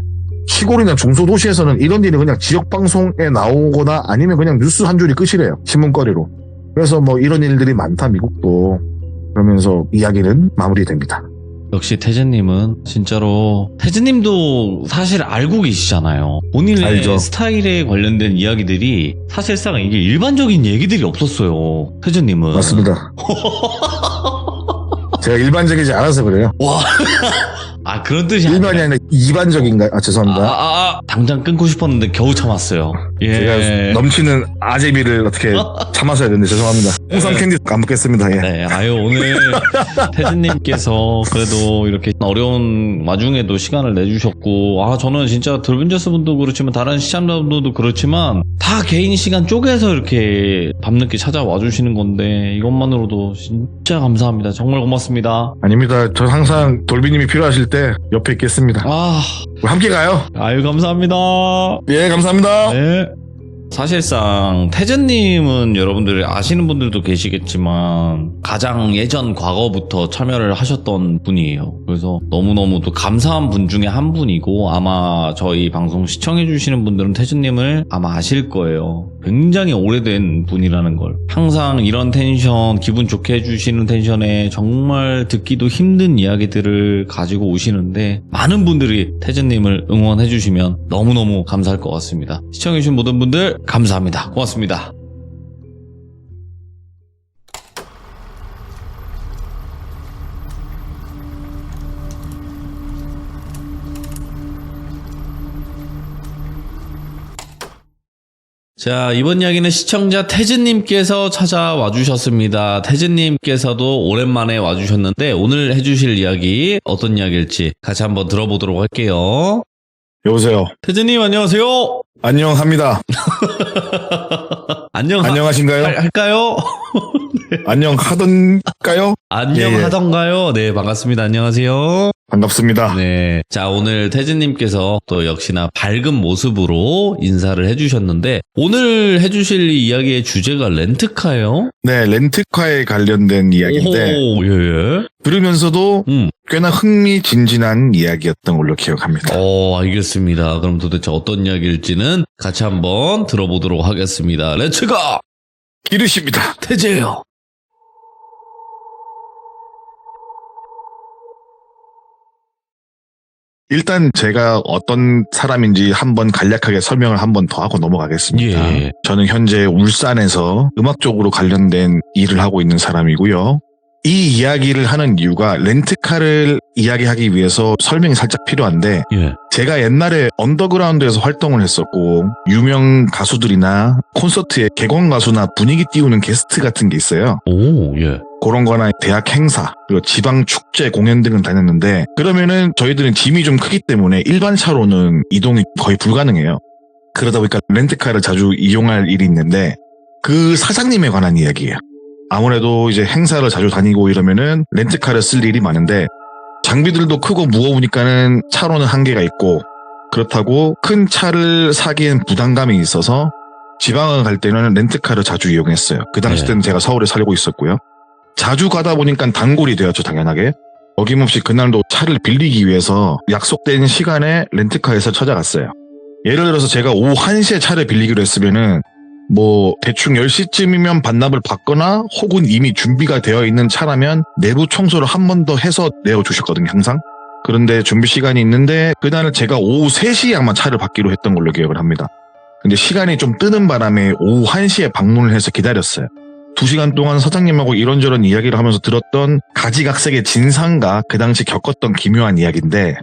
시골이나 중소도시에서는 이런 일이 그냥 지역방송에 나오거나 아니면 그냥 뉴스 한 줄이 끝이래요. 신문거리로. 그래서 뭐 이런 일들이 많다 미국도. 그러면서 이야기는 마무리됩니다. 역시 태진님은 진짜로, 태진님도 사실 알고 계시잖아요. 본인의 알죠. 스타일에 관련된 이야기들이 사실상 이게 일반적인 얘기들이 없었어요. 태진님은. 맞습니다. 제가 일반적이지 않아서 그래요. 와. 아, 그런 뜻이 일반이 아니라. 아니라 이반적인가요? 아, 죄송합니다. 당장 끊고 싶었는데 겨우 참았어요. 예. 제가 넘치는 아재미를 어떻게 참아서야 되는데 죄송합니다. 홍삼 캔디 안 먹겠습니다. 예. 네, 아유, 오늘 태진님께서 그래도 이렇게 어려운 와중에도 시간을 내주셨고, 저는 진짜 돌빈저스 분도 그렇지만 다른 시청자분들도 그렇지만 다 개인 시간 쪼개서 이렇게 밤늦게 찾아와 주시는 건데 이것만으로도 진짜 감사합니다. 정말 고맙습니다. 아닙니다. 저 항상 돌비님이 필요하실 때 옆에 있겠습니다. 함께 가요. 아유, 감사합니다. 예, 감사합니다. 네. 사실상 태진님은 여러분들이 아시는 분들도 계시겠지만 가장 예전 과거부터 참여를 하셨던 분이에요. 그래서 너무너무도 감사한 분 중에 한 분이고, 아마 저희 방송 시청해 주시는 분들은 태진님을 아마 아실 거예요. 굉장히 오래된 분이라는 걸. 항상 이런 텐션, 기분 좋게 해주시는 텐션에 정말 듣기도 힘든 이야기들을 가지고 오시는데, 많은 분들이 태진님을 응원해 주시면 너무너무 감사할 것 같습니다. 시청해 주신 모든 분들 감사합니다. 고맙습니다. 자, 이번 이야기는 시청자 태진님께서 찾아와 주셨습니다. 태진님께서도 오랜만에 와주셨는데 오늘 해주실 이야기 어떤 이야기일지 같이 한번 들어보도록 할게요. 여보세요. 태진님 안녕하세요. 안녕합니다. 안녕하신가요? 할까요? 안녕하던가요? 안녕하던가요? 네, 반갑습니다. 안녕하세요. 반갑습니다. 네. 자, 오늘 태진님께서 또 역시나 밝은 모습으로 인사를 해주셨는데, 오늘 해주실 이야기의 주제가 렌트카예요? 네, 렌트카에 관련된 이야기인데, 오, 예. 들으면서도 꽤나 흥미진진한 이야기였던 걸로 기억합니다. 알겠습니다. 그럼 도대체 어떤 이야기일지는 같이 한번 들어보도록 하겠습니다. 렛츠고! 기르십니다. 태재요. 일단 제가 어떤 사람인지 한번 간략하게 설명을 한번 더 하고 넘어가겠습니다. 예. 저는 현재 울산에서 음악 쪽으로 관련된 일을 하고 있는 사람이고요. 이 이야기를 하는 이유가 렌트카를 이야기하기 위해서 설명이 살짝 필요한데 예. 제가 옛날에 언더그라운드에서 활동을 했었고 유명 가수들이나 콘서트에 객원 가수나 분위기 띄우는 게스트 같은 게 있어요. 오, 예. 그런 거나 대학 행사, 그리고 지방 축제 공연 등을 다녔는데 그러면은 저희들은 짐이 좀 크기 때문에 일반 차로는 이동이 거의 불가능해요. 그러다 보니까 렌트카를 자주 이용할 일이 있는데 그 사장님에 관한 이야기예요. 아무래도 이제 행사를 자주 다니고 이러면은 렌트카를 쓸 일이 많은데 장비들도 크고 무거우니까는 차로는 한계가 있고 그렇다고 큰 차를 사기엔 부담감이 있어서 지방을 갈 때는 렌트카를 자주 이용했어요. 그 당시 때는 제가 서울에 살고 있었고요. 자주 가다 보니까 단골이 되었죠, 당연하게. 어김없이 그날도 차를 빌리기 위해서 약속된 시간에 렌트카에서 찾아갔어요. 예를 들어서 제가 오후 1시에 차를 빌리기로 했으면은 뭐 대충 10시쯤이면 반납을 받거나 혹은 이미 준비가 되어 있는 차라면 내부 청소를 한 번 더 해서 내어주셨거든요, 항상. 그런데 준비 시간이 있는데 그날은 제가 오후 3시에 아마 차를 받기로 했던 걸로 기억을 합니다. 근데 시간이 좀 뜨는 바람에 오후 1시에 방문을 해서 기다렸어요. 2시간 동안 사장님하고 이런저런 이야기를 하면서 들었던 가지각색의 진상과 그 당시 겪었던 기묘한 이야기인데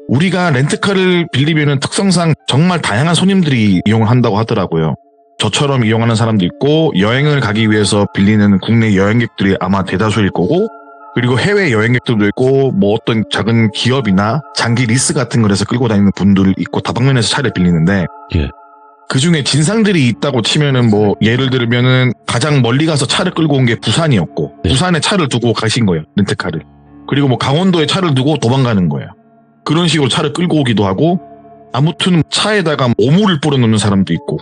우리가 렌트카를 빌리면은 특성상 정말 다양한 손님들이 이용을 한다고 하더라고요. 저처럼 이용하는 사람도 있고 여행을 가기 위해서 빌리는 국내 여행객들이 아마 대다수일 거고 그리고 해외 여행객들도 있고 뭐 어떤 작은 기업이나 장기 리스 같은 걸 해서 끌고 다니는 분들 있고 다방면에서 차를 빌리는데 예. 그 중에 진상들이 있다고 치면은 뭐 예를 들면은 가장 멀리 가서 차를 끌고 온 게 부산이었고 네. 부산에 차를 두고 가신 거예요, 렌트카를. 그리고 뭐 강원도에 차를 두고 도망가는 거예요. 그런 식으로 차를 끌고 오기도 하고 아무튼 차에다가 오물을 뿌려놓는 사람도 있고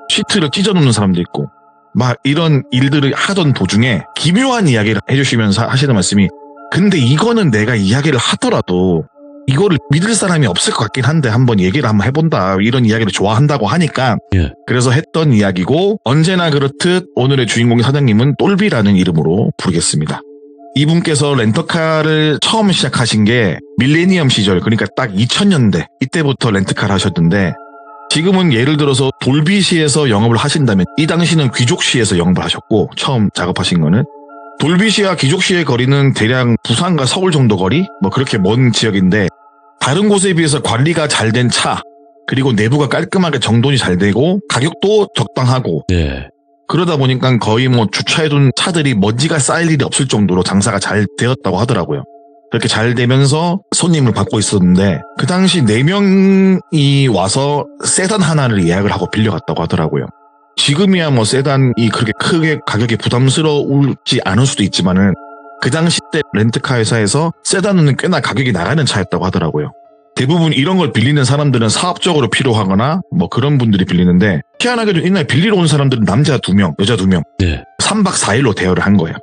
시트를 찢어놓는 사람도 있고 막 이런 일들을 하던 도중에 기묘한 이야기를 해주시면서 하시는 말씀이 근데 이거는 내가 이야기를 하더라도 이거를 믿을 사람이 없을 것 같긴 한데 한번 얘기를 한번 해본다 이런 이야기를 좋아한다고 하니까 예. 그래서 했던 이야기고 언제나 그렇듯 오늘의 주인공의 사장님은 똘비라는 이름으로 부르겠습니다. 이분께서 렌터카를 처음 시작하신 게 밀레니엄 시절 그러니까 딱 2000년대 이때부터 렌트카를 하셨는데 지금은 예를 들어서 돌비시에서 영업을 하신다면 이 당시는 귀족시에서 영업을 하셨고 처음 작업하신 거는 돌비시와 귀족시의 거리는 대략 부산과 서울 정도 거리? 뭐 그렇게 먼 지역인데 다른 곳에 비해서 관리가 잘 된 차 그리고 내부가 깔끔하게 정돈이 잘 되고 가격도 적당하고 예. 그러다 보니까 거의 뭐 주차해둔 차들이 먼지가 쌓일 일이 없을 정도로 장사가 잘 되었다고 하더라고요. 그렇게 잘 되면서 손님을 받고 있었는데 그 당시 4명이 와서 세단 하나를 예약을 하고 빌려갔다고 하더라고요. 지금이야 뭐 세단이 그렇게 크게 가격이 부담스러울지 않을 수도 있지만은 그 당시 때 렌트카 회사에서 세단은 꽤나 가격이 나가는 차였다고 하더라고요. 대부분 이런 걸 빌리는 사람들은 사업적으로 필요하거나 뭐 그런 분들이 빌리는데 희한하게도 이날 빌리러 온 사람들은 남자 2명, 여자 2명 예. 3박 4일로 대여를 한 거예요.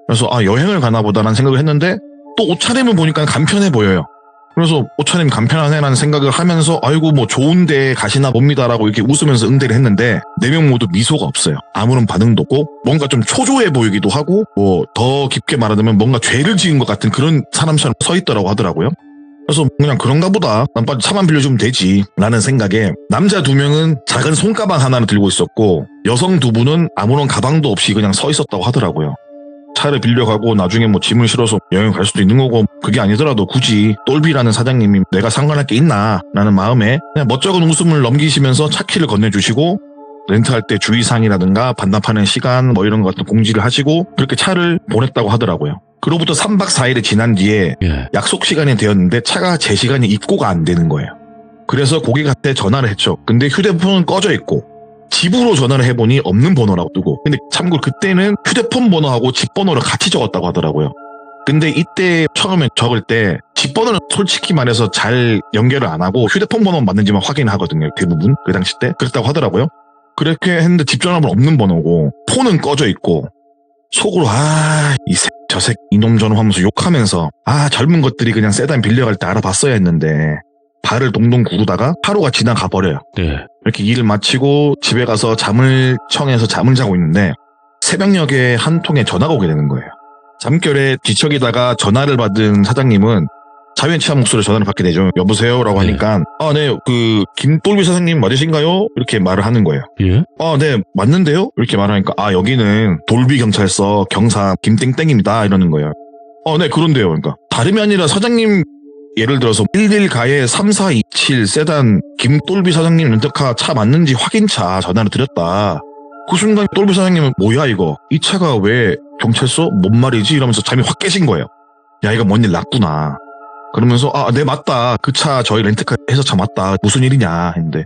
그래서 여행을 가나 보다라는 생각을 했는데 또 옷차림을 보니까 간편해 보여요. 그래서 옷차림 간편하네라는 생각을 하면서 아이고 뭐 좋은 데 가시나 봅니다라고 이렇게 웃으면서 응대를 했는데 4명 모두 미소가 없어요. 아무런 반응도 없고 뭔가 좀 초조해 보이기도 하고 뭐 더 깊게 말하자면 뭔가 죄를 지은 것 같은 그런 사람처럼 서 있더라고 하더라고요. 그래서 그냥 그런가 보다 난 빨리 차만 빌려주면 되지 라는 생각에 남자 2명은 작은 손가방 하나를 들고 있었고 여성 2분은 아무런 가방도 없이 그냥 서 있었다고 하더라고요. 차를 빌려가고 나중에 뭐 짐을 실어서 여행 갈 수도 있는 거고 그게 아니더라도 굳이 똘비라는 사장님이 내가 상관할 게 있나 라는 마음에 그냥 멋쩍은 웃음을 넘기시면서 차 키를 건네주시고 렌트할 때 주의사항이라든가 반납하는 시간 뭐 이런 것 같은 공지를 하시고 그렇게 차를 보냈다고 하더라고요. 그로부터 3박 4일이 지난 뒤에 예. 약속 시간이 되었는데 차가 제 시간에 입고가 안 되는 거예요. 그래서 고객한테 전화를 했죠. 근데 휴대폰은 꺼져 있고 집으로 전화를 해보니 없는 번호라고 뜨고 근데 참고로 그때는 휴대폰 번호하고 집 번호를 같이 적었다고 하더라고요. 근데 이때 처음에 적을 때 집 번호는 솔직히 말해서 잘 연결을 안 하고 휴대폰 번호만 맞는지만 확인하거든요. 대부분 그 당시 때 그랬다고 하더라고요. 그렇게 했는데 집 전화번호 없는 번호고 폰은 꺼져 있고 속으로 저색 이놈 저놈 하면서 욕하면서 젊은 것들이 그냥 세단 빌려갈 때 알아봤어야 했는데 발을 동동 구르다가 하루가 지나가 버려요. 예. 이렇게 일을 마치고 집에 가서 잠을 청해서 잠을 자고 있는데 새벽녘에 한 통의 전화가 오게 되는 거예요. 잠결에 뒤척이다가 전화를 받은 사장님은 자유의 취한 목소리로 전화를 받게 되죠. 여보세요라고 네. 하니까 네, 김돌비 사장님 맞으신가요? 이렇게 말을 하는 거예요. 예? 네, 맞는데요? 이렇게 말하니까 여기는 돌비 경찰서 경사 김땡땡입니다. 이러는 거예요. 네, 그런데요. 그러니까 다름이 아니라 사장님 예를 들어서 11 가해 3427 세단 김돌비 사장님 렌터카 차 맞는지 확인차 전화를 드렸다. 그 순간 돌비 사장님은 뭐야 이거? 이 차가 왜 경찰서? 뭔 말이지? 이러면서 잠이 확 깨신 거예요. 야, 이거 뭔 일 났구나. 그러면서 네, 맞다. 그 차 저희 렌트카 해서 차 맞다. 무슨 일이냐 했는데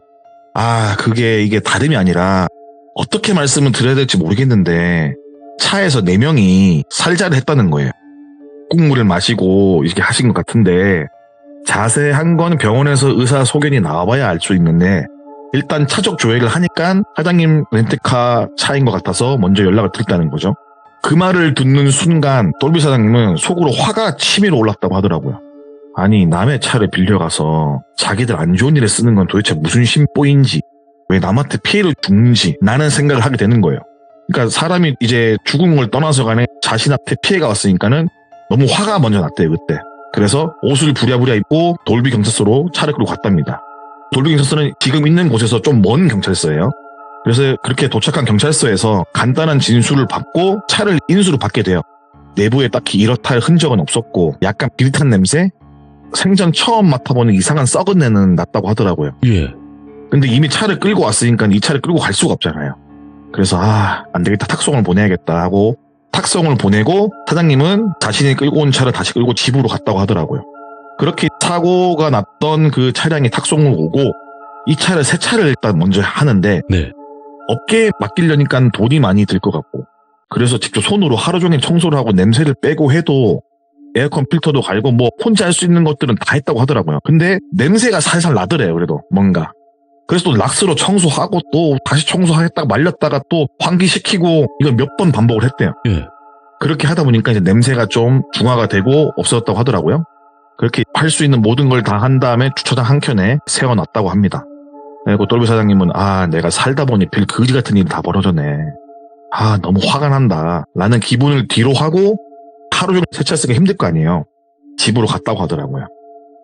이게 다름이 아니라 어떻게 말씀을 드려야 될지 모르겠는데 차에서 4명이 살자를 했다는 거예요. 국물을 마시고 이렇게 하신 것 같은데 자세한 건 병원에서 의사 소견이 나와봐야 알 수 있는데 일단 차적 조회를 하니까 사장님 렌트카 차인 것 같아서 먼저 연락을 드렸다는 거죠. 그 말을 듣는 순간 돌비 사장님은 속으로 화가 치밀어 올랐다고 하더라고요. 아니, 남의 차를 빌려가서 자기들 안 좋은 일에 쓰는 건 도대체 무슨 심보인지, 왜 남한테 피해를 주는지 라는 생각을 하게 되는 거예요. 그러니까 사람이 이제 죽은 걸 떠나서 간에 자신한테 피해가 왔으니까는 너무 화가 먼저 났대요, 그때. 그래서 옷을 부랴부랴 입고 돌비 경찰서로 차를 끌고 갔답니다. 돌비 경찰서는 지금 있는 곳에서 좀 먼 경찰서예요. 그래서 그렇게 도착한 경찰서에서 간단한 진술을 받고 차를 인수로 받게 돼요. 내부에 딱히 이렇다 할 흔적은 없었고 약간 비릿한 냄새? 생전 처음 맡아보는 이상한 썩은 내는 났다고 하더라고요. 예. 근데 이미 차를 끌고 왔으니까 이 차를 끌고 갈 수가 없잖아요. 그래서 안 되겠다, 탁송을 보내야겠다 하고 탁송을 보내고 사장님은 자신이 끌고 온 차를 다시 끌고 집으로 갔다고 하더라고요. 그렇게 사고가 났던 그 차량이 탁송을 오고 이 차를 세차를 일단 먼저 하는데 네. 업계에 맡기려니까 돈이 많이 들 것 같고 그래서 직접 손으로 하루 종일 청소를 하고 냄새를 빼고 해도 에어컨 필터도 갈고 뭐 혼자 할 수 있는 것들은 다 했다고 하더라고요. 근데 냄새가 살살 나더래요. 그래도 뭔가. 그래서 또 락스로 청소하고 또 다시 청소하겠다가 말렸다가 또 환기시키고 이걸 몇 번 반복을 했대요. 예. 그렇게 하다 보니까 이제 냄새가 좀 중화가 되고 없어졌다고 하더라고요. 그렇게 할 수 있는 모든 걸 다 한 다음에 주차장 한켠에 세워놨다고 합니다. 그리고 돌비 사장님은 내가 살다 보니 별 거지 같은 일이 다 벌어졌네. 너무 화가 난다. 라는 기분을 뒤로 하고 하루 종일 세차 쓰기가 힘들 거 아니에요. 집으로 갔다고 하더라고요.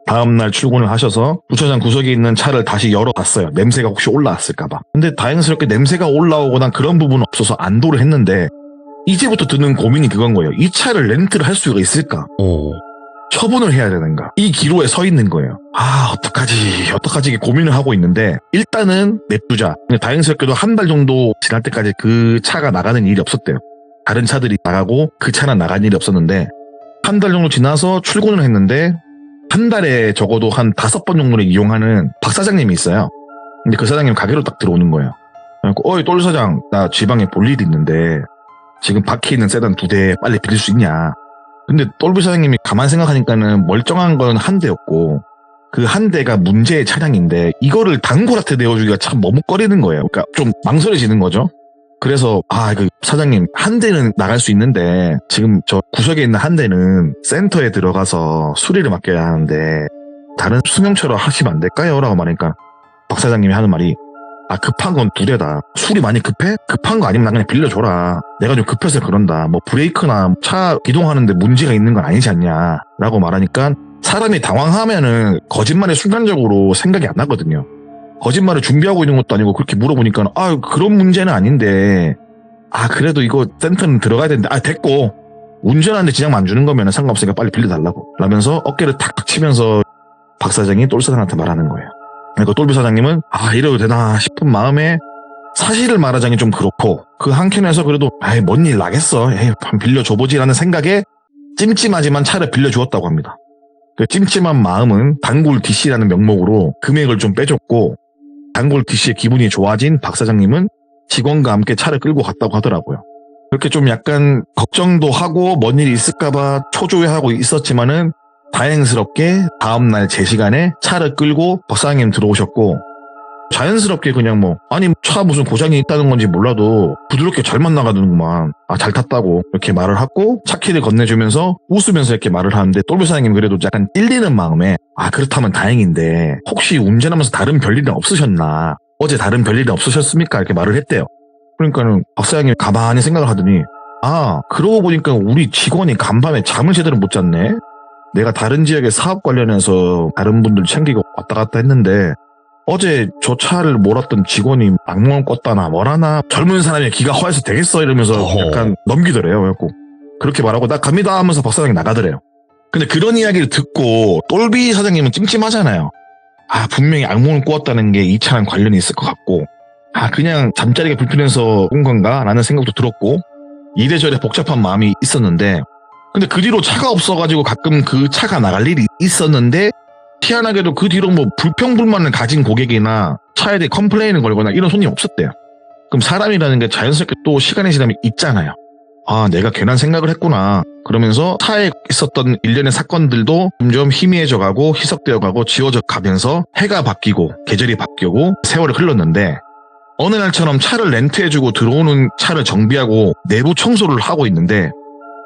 다음날 출근을 하셔서 주차장 구석에 있는 차를 다시 열어봤어요. 냄새가 혹시 올라왔을까봐. 근데 다행스럽게 냄새가 올라오거나 그런 부분은 없어서 안도를 했는데 이제부터 드는 고민이 그건 거예요. 이 차를 렌트를 할 수가 있을까? 처분을 해야 되는가? 이 기로에 서 있는 거예요. 어떡하지 이게 고민을 하고 있는데 일단은 냅두자. 근데 다행스럽게도 한 달 정도 지날 때까지 그 차가 나가는 일이 없었대요. 다른 차들이 나가고 그 차는 나간 일이 없었는데 한 달 정도 지나서 출근을 했는데 한 달에 적어도 한 5번 정도를 이용하는 박 사장님이 있어요. 근데 그 사장님 가게로 딱 들어오는 거예요. 어이 똘 사장, 나 지방에 볼 일이 있는데 지금 박혀 있는 세단 2대 빨리 빌릴 수 있냐. 근데 똘비 사장님이 가만 생각하니까는 멀쩡한 건 한 대였고 그 한 대가 문제의 차량인데 이거를 단골한테 내어주기가 참 머뭇거리는 거예요. 그러니까 좀 망설여지는 거죠. 그래서 그 사장님 한 대는 나갈 수 있는데 지금 저 구석에 있는 한 대는 센터에 들어가서 수리를 맡겨야 하는데 다른 승용차로 하시면 안 될까요? 라고 말하니까 박 사장님이 하는 말이 급한 건 2대다. 술이 많이 급해? 급한 거 아니면 나 그냥 빌려줘라. 내가 좀 급해서 그런다. 뭐 브레이크나 차 기동하는데 문제가 있는 건 아니지 않냐 라고 말하니까 사람이 당황하면은 거짓말이 순간적으로 생각이 안 나거든요. 거짓말을 준비하고 있는 것도 아니고 그렇게 물어보니까 그런 문제는 아닌데 그래도 이거 센터는 들어가야 되는데 됐고 운전하는데 지장 안 주는 거면 상관없으니까 빨리 빌려달라고 라면서 어깨를 탁탁 치면서 박 사장이 똘 사장한테 말하는 거예요. 그러니까 똘비 사장님은 이래도 되나 싶은 마음에 사실을 말하자니 좀 그렇고 그 한켠에서 그래도 뭔 일 나겠어. 한번 빌려줘보지라는 생각에 찜찜하지만 차를 빌려주었다고 합니다. 그 찜찜한 마음은 단골 DC라는 명목으로 금액을 좀 빼줬고 단골 DC의 기분이 좋아진 박 사장님은 직원과 함께 차를 끌고 갔다고 하더라고요. 그렇게 좀 약간 걱정도 하고 뭔 일이 있을까봐 초조해하고 있었지만은 다행스럽게 다음날 제 시간에 차를 끌고 박 사장님 들어오셨고 자연스럽게 그냥 차 무슨 고장이 있다는 건지 몰라도 부드럽게 잘만 나가는구만. 잘 탔다고 이렇게 말을 하고 차키를 건네주면서 웃으면서 이렇게 말을 하는데 똘비 사장님 그래도 약간 찔리는 마음에 그렇다면 다행인데 혹시 운전하면서 다른 별일은 없으셨나? 어제 다른 별일은 없으셨습니까? 이렇게 말을 했대요. 그러니까는 박 사장님 가만히 생각을 하더니 그러고 보니까 우리 직원이 간밤에 잠을 제대로 못 잤네? 내가 다른 지역에 사업 관련해서 다른 분들 챙기고 왔다 갔다 했는데 어제 저 차를 몰았던 직원이 악몽을 꿨다나 뭐라나 젊은 사람이 기가 허해서 되겠어 이러면서 약간 넘기더래요. 그래갖고 그렇게 말하고 나 갑니다 하면서 박사장이 나가더래요. 근데 그런 이야기를 듣고 똘비 사장님은 찜찜하잖아요. 아 분명히 악몽을 꾸었다는 게 이 차랑 관련이 있을 것 같고 아 그냥 잠자리가 불편해서 꾼 건가 라는 생각도 들었고 이래저래 복잡한 마음이 있었는데 근데 그 뒤로 차가 없어가지고 가끔 그 차가 나갈 일이 있었는데 희한하게도 그 뒤로 뭐 불평불만을 가진 고객이나 차에 대해 컴플레인을 걸거나 이런 손님이 없었대요. 그럼 사람이라는 게 자연스럽게 또 시간이 지나면 있잖아요. 아 내가 괜한 생각을 했구나. 그러면서 차에 있었던 일련의 사건들도 점점 희미해져가고 희석되어가고 지워져 가면서 해가 바뀌고 계절이 바뀌고 세월이 흘렀는데 어느 날처럼 차를 렌트해주고 들어오는 차를 정비하고 내부 청소를 하고 있는데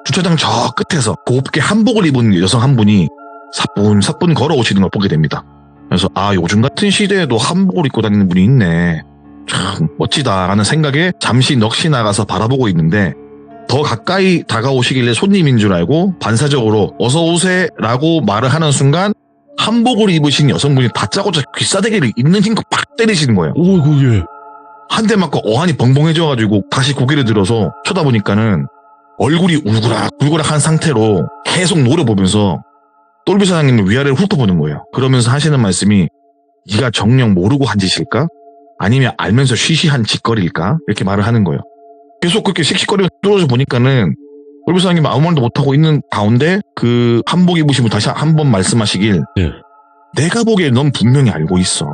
주차장 저 끝에서 곱게 한복을 입은 여성 한 분이 사뿐사뿐 걸어오시는 걸 보게 됩니다. 그래서 아 요즘 같은 시대에도 한복을 입고 다니는 분이 있네. 참 멋지다라는 생각에 잠시 넋이 나가서 바라보고 있는데 더 가까이 다가오시길래 손님인 줄 알고 반사적으로 어서 오세라고 말을 하는 순간 한복을 입으신 여성분이 다짜고짜 귀싸대기를 있는 힘껏 팍 때리시는 거예요. 오이구, 예. 한 대 맞고 어안이 벙벙해져가지고 다시 고개를 들어서 쳐다보니까는 얼굴이 울그락불그락한 상태로 계속 노려보면서 똘비 사장님을 위아래로 훑어보는 거예요. 그러면서 하시는 말씀이 네가 정녕 모르고 한 짓일까? 아니면 알면서 쉬쉬한 짓거리일까? 이렇게 말을 하는 거예요. 계속 그렇게 씩씩거리면서 뚫어져 보니까는 똘비 사장님이 아무 말도 못하고 있는 가운데 그 한복 입으신 분 다시 한 번 말씀하시길 예. 내가 보기에 넌 분명히 알고 있어.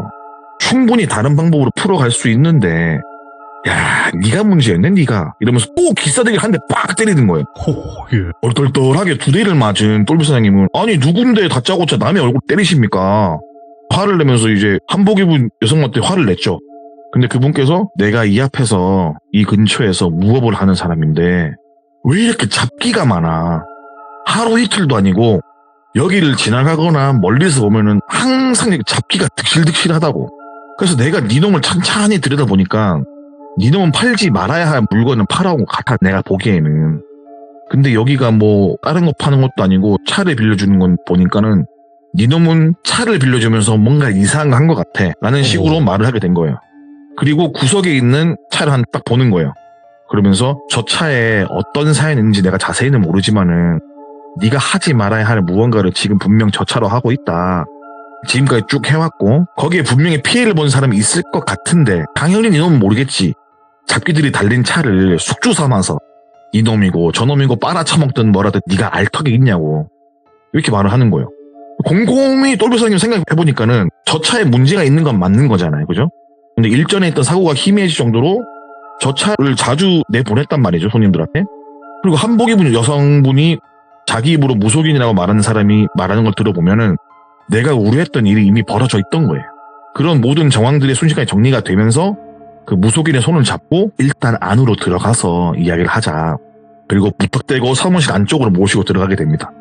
충분히 다른 방법으로 풀어갈 수 있는데 야 네가 문제였네 네가 이러면서 또 기싸대기 한 대 빡 때리는 거예요. 예. 얼떨떨하게 두 대를 맞은 똘비 사장님은 아니 누군데 다짜고짜 남의 얼굴 때리십니까? 화를 내면서 이제 한복 입은 여성한테 화를 냈죠. 근데 그분께서 내가 이 앞에서 이 근처에서 무업을 하는 사람인데 왜 이렇게 잡기가 많아? 하루 이틀도 아니고 여기를 지나가거나 멀리서 보면은 항상 이렇게 잡기가 득실득실하다고. 그래서 내가 네 놈을 찬찬히 들여다보니까 네 놈은 팔지 말아야 할 물건을 팔아온 것 같아 내가 보기에는. 근데 여기가 뭐 다른 거 파는 것도 아니고 차를 빌려주는 건 보니까는 네 놈은 차를 빌려주면서 뭔가 이상한 거 한 것 같아 라는 식으로 말을 하게 된 거예요. 그리고 구석에 있는 차를 한 딱 보는 거예요. 그러면서 저 차에 어떤 사연이 있는지 내가 자세히는 모르지만은 네가 하지 말아야 할 무언가를 지금 분명 저 차로 하고 있다. 지금까지 쭉 해왔고 거기에 분명히 피해를 본 사람이 있을 것 같은데 당연히 이놈은 모르겠지. 잡기들이 달린 차를 숙주 삼아서 이놈이고 저놈이고 빨아쳐먹든 뭐라든 네가 알 턱이 있냐고 이렇게 말을 하는 거예요. 곰곰이 똘비 사장님 생각해보니까는 저 차에 문제가 있는 건 맞는 거잖아요. 그죠? 근데 일전에 있던 사고가 희미해질 정도로 저 차를 자주 내보냈단 말이죠. 손님들한테. 그리고 한복 입은 여성분이 자기 입으로 무속인이라고 말하는 사람이 말하는 걸 들어보면은 내가 우려했던 일이 이미 벌어져 있던 거예요. 그런 모든 정황들이 순식간에 정리가 되면서 그 무속인의 손을 잡고 일단 안으로 들어가서 이야기를 하자. 그리고 무턱대고 사무실 안쪽으로 모시고 들어가게 됩니다.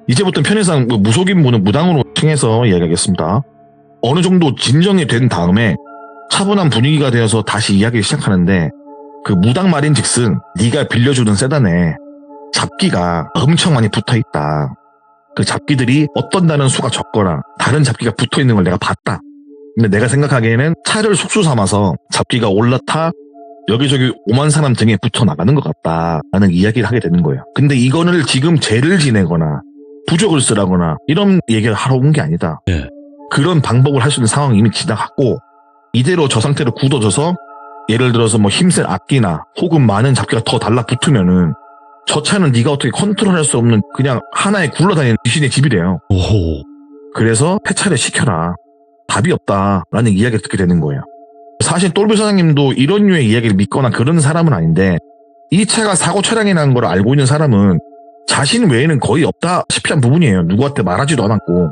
이제부터 편의상 무속인 분은 무당으로 칭해서 이야기하겠습니다. 어느 정도 진정이 된 다음에 차분한 분위기가 되어서 다시 이야기를 시작하는데 그 무당 말인 즉슨 네가 빌려주는 세단에 잡기가 엄청 많이 붙어있다. 그 잡기들이 어떤 날은 수가 적거나 다른 잡기가 붙어있는 걸 내가 봤다. 근데 내가 생각하기에는 차를 숙소 삼아서 잡기가 올라타 여기저기 오만 사람 등에 붙어 나가는 것 같다라는 이야기를 하게 되는 거예요. 근데 이거는 지금 죄를 지내거나 부적을 쓰라거나 이런 얘기를 하러 온 게 아니다. 예. 그런 방법을 할 수 있는 상황이 이미 지나갔고 이대로 저 상태로 굳어져서 예를 들어서 뭐 힘센 악기나 혹은 많은 잡기가 더 달라붙으면은 저 차는 네가 어떻게 컨트롤할 수 없는 그냥 하나에 굴러다니는 귀신의 집이래요. 오호. 그래서 폐차를 시켜라. 답이 없다라는 이야기를 듣게 되는 거예요. 사실 똘비 사장님도 이런 류의 이야기를 믿거나 그런 사람은 아닌데 이 차가 사고 차량이라는 걸 알고 있는 사람은 자신 외에는 거의 없다시피 한 부분이에요. 누구한테 말하지도 않았고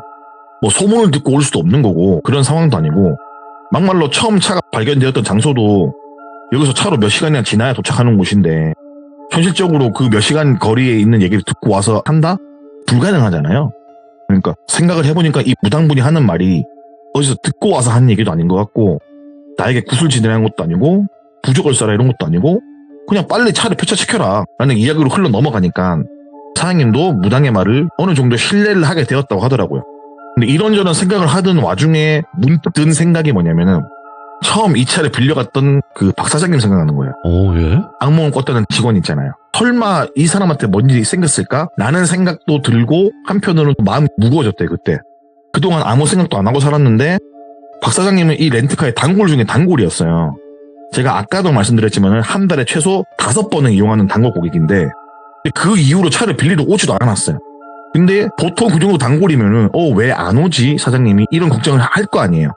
뭐 소문을 듣고 올 수도 없는 거고 그런 상황도 아니고 막말로 처음 차가 발견되었던 장소도 여기서 차로 몇 시간이나 지나야 도착하는 곳인데 현실적으로 그 몇 시간 거리에 있는 얘기를 듣고 와서 한다? 불가능하잖아요. 그러니까 생각을 해보니까 이 무당분이 하는 말이 어디서 듣고 와서 하는 얘기도 아닌 것 같고 나에게 구슬 지내는 것도 아니고 부적을 써라 이런 것도 아니고 그냥 빨리 차를 폐차시켜라 라는 이야기로 흘러 넘어가니까 사장님도 무당의 말을 어느 정도 신뢰를 하게 되었다고 하더라고요. 근데 이런저런 생각을 하던 와중에 문득 든 생각이 뭐냐면은 처음 이 차를 빌려갔던 그 박 사장님 생각나는 거예요. 예? 악몽을 꿨다는 직원 있잖아요. 설마 이 사람한테 뭔 일이 생겼을까? 라는 생각도 들고 한편으로는 마음이 무거워졌대요, 그때. 그동안 아무 생각도 안 하고 살았는데 박 사장님은 이 렌트카의 단골 중에 단골이었어요. 제가 아까도 말씀드렸지만 한 달에 최소 5번은 이용하는 단골 고객인데 그 이후로 차를 빌리러 오지도 않았어요. 근데 보통 그 정도 단골이면은 왜 안 오지 사장님이 이런 걱정을 할 거 아니에요.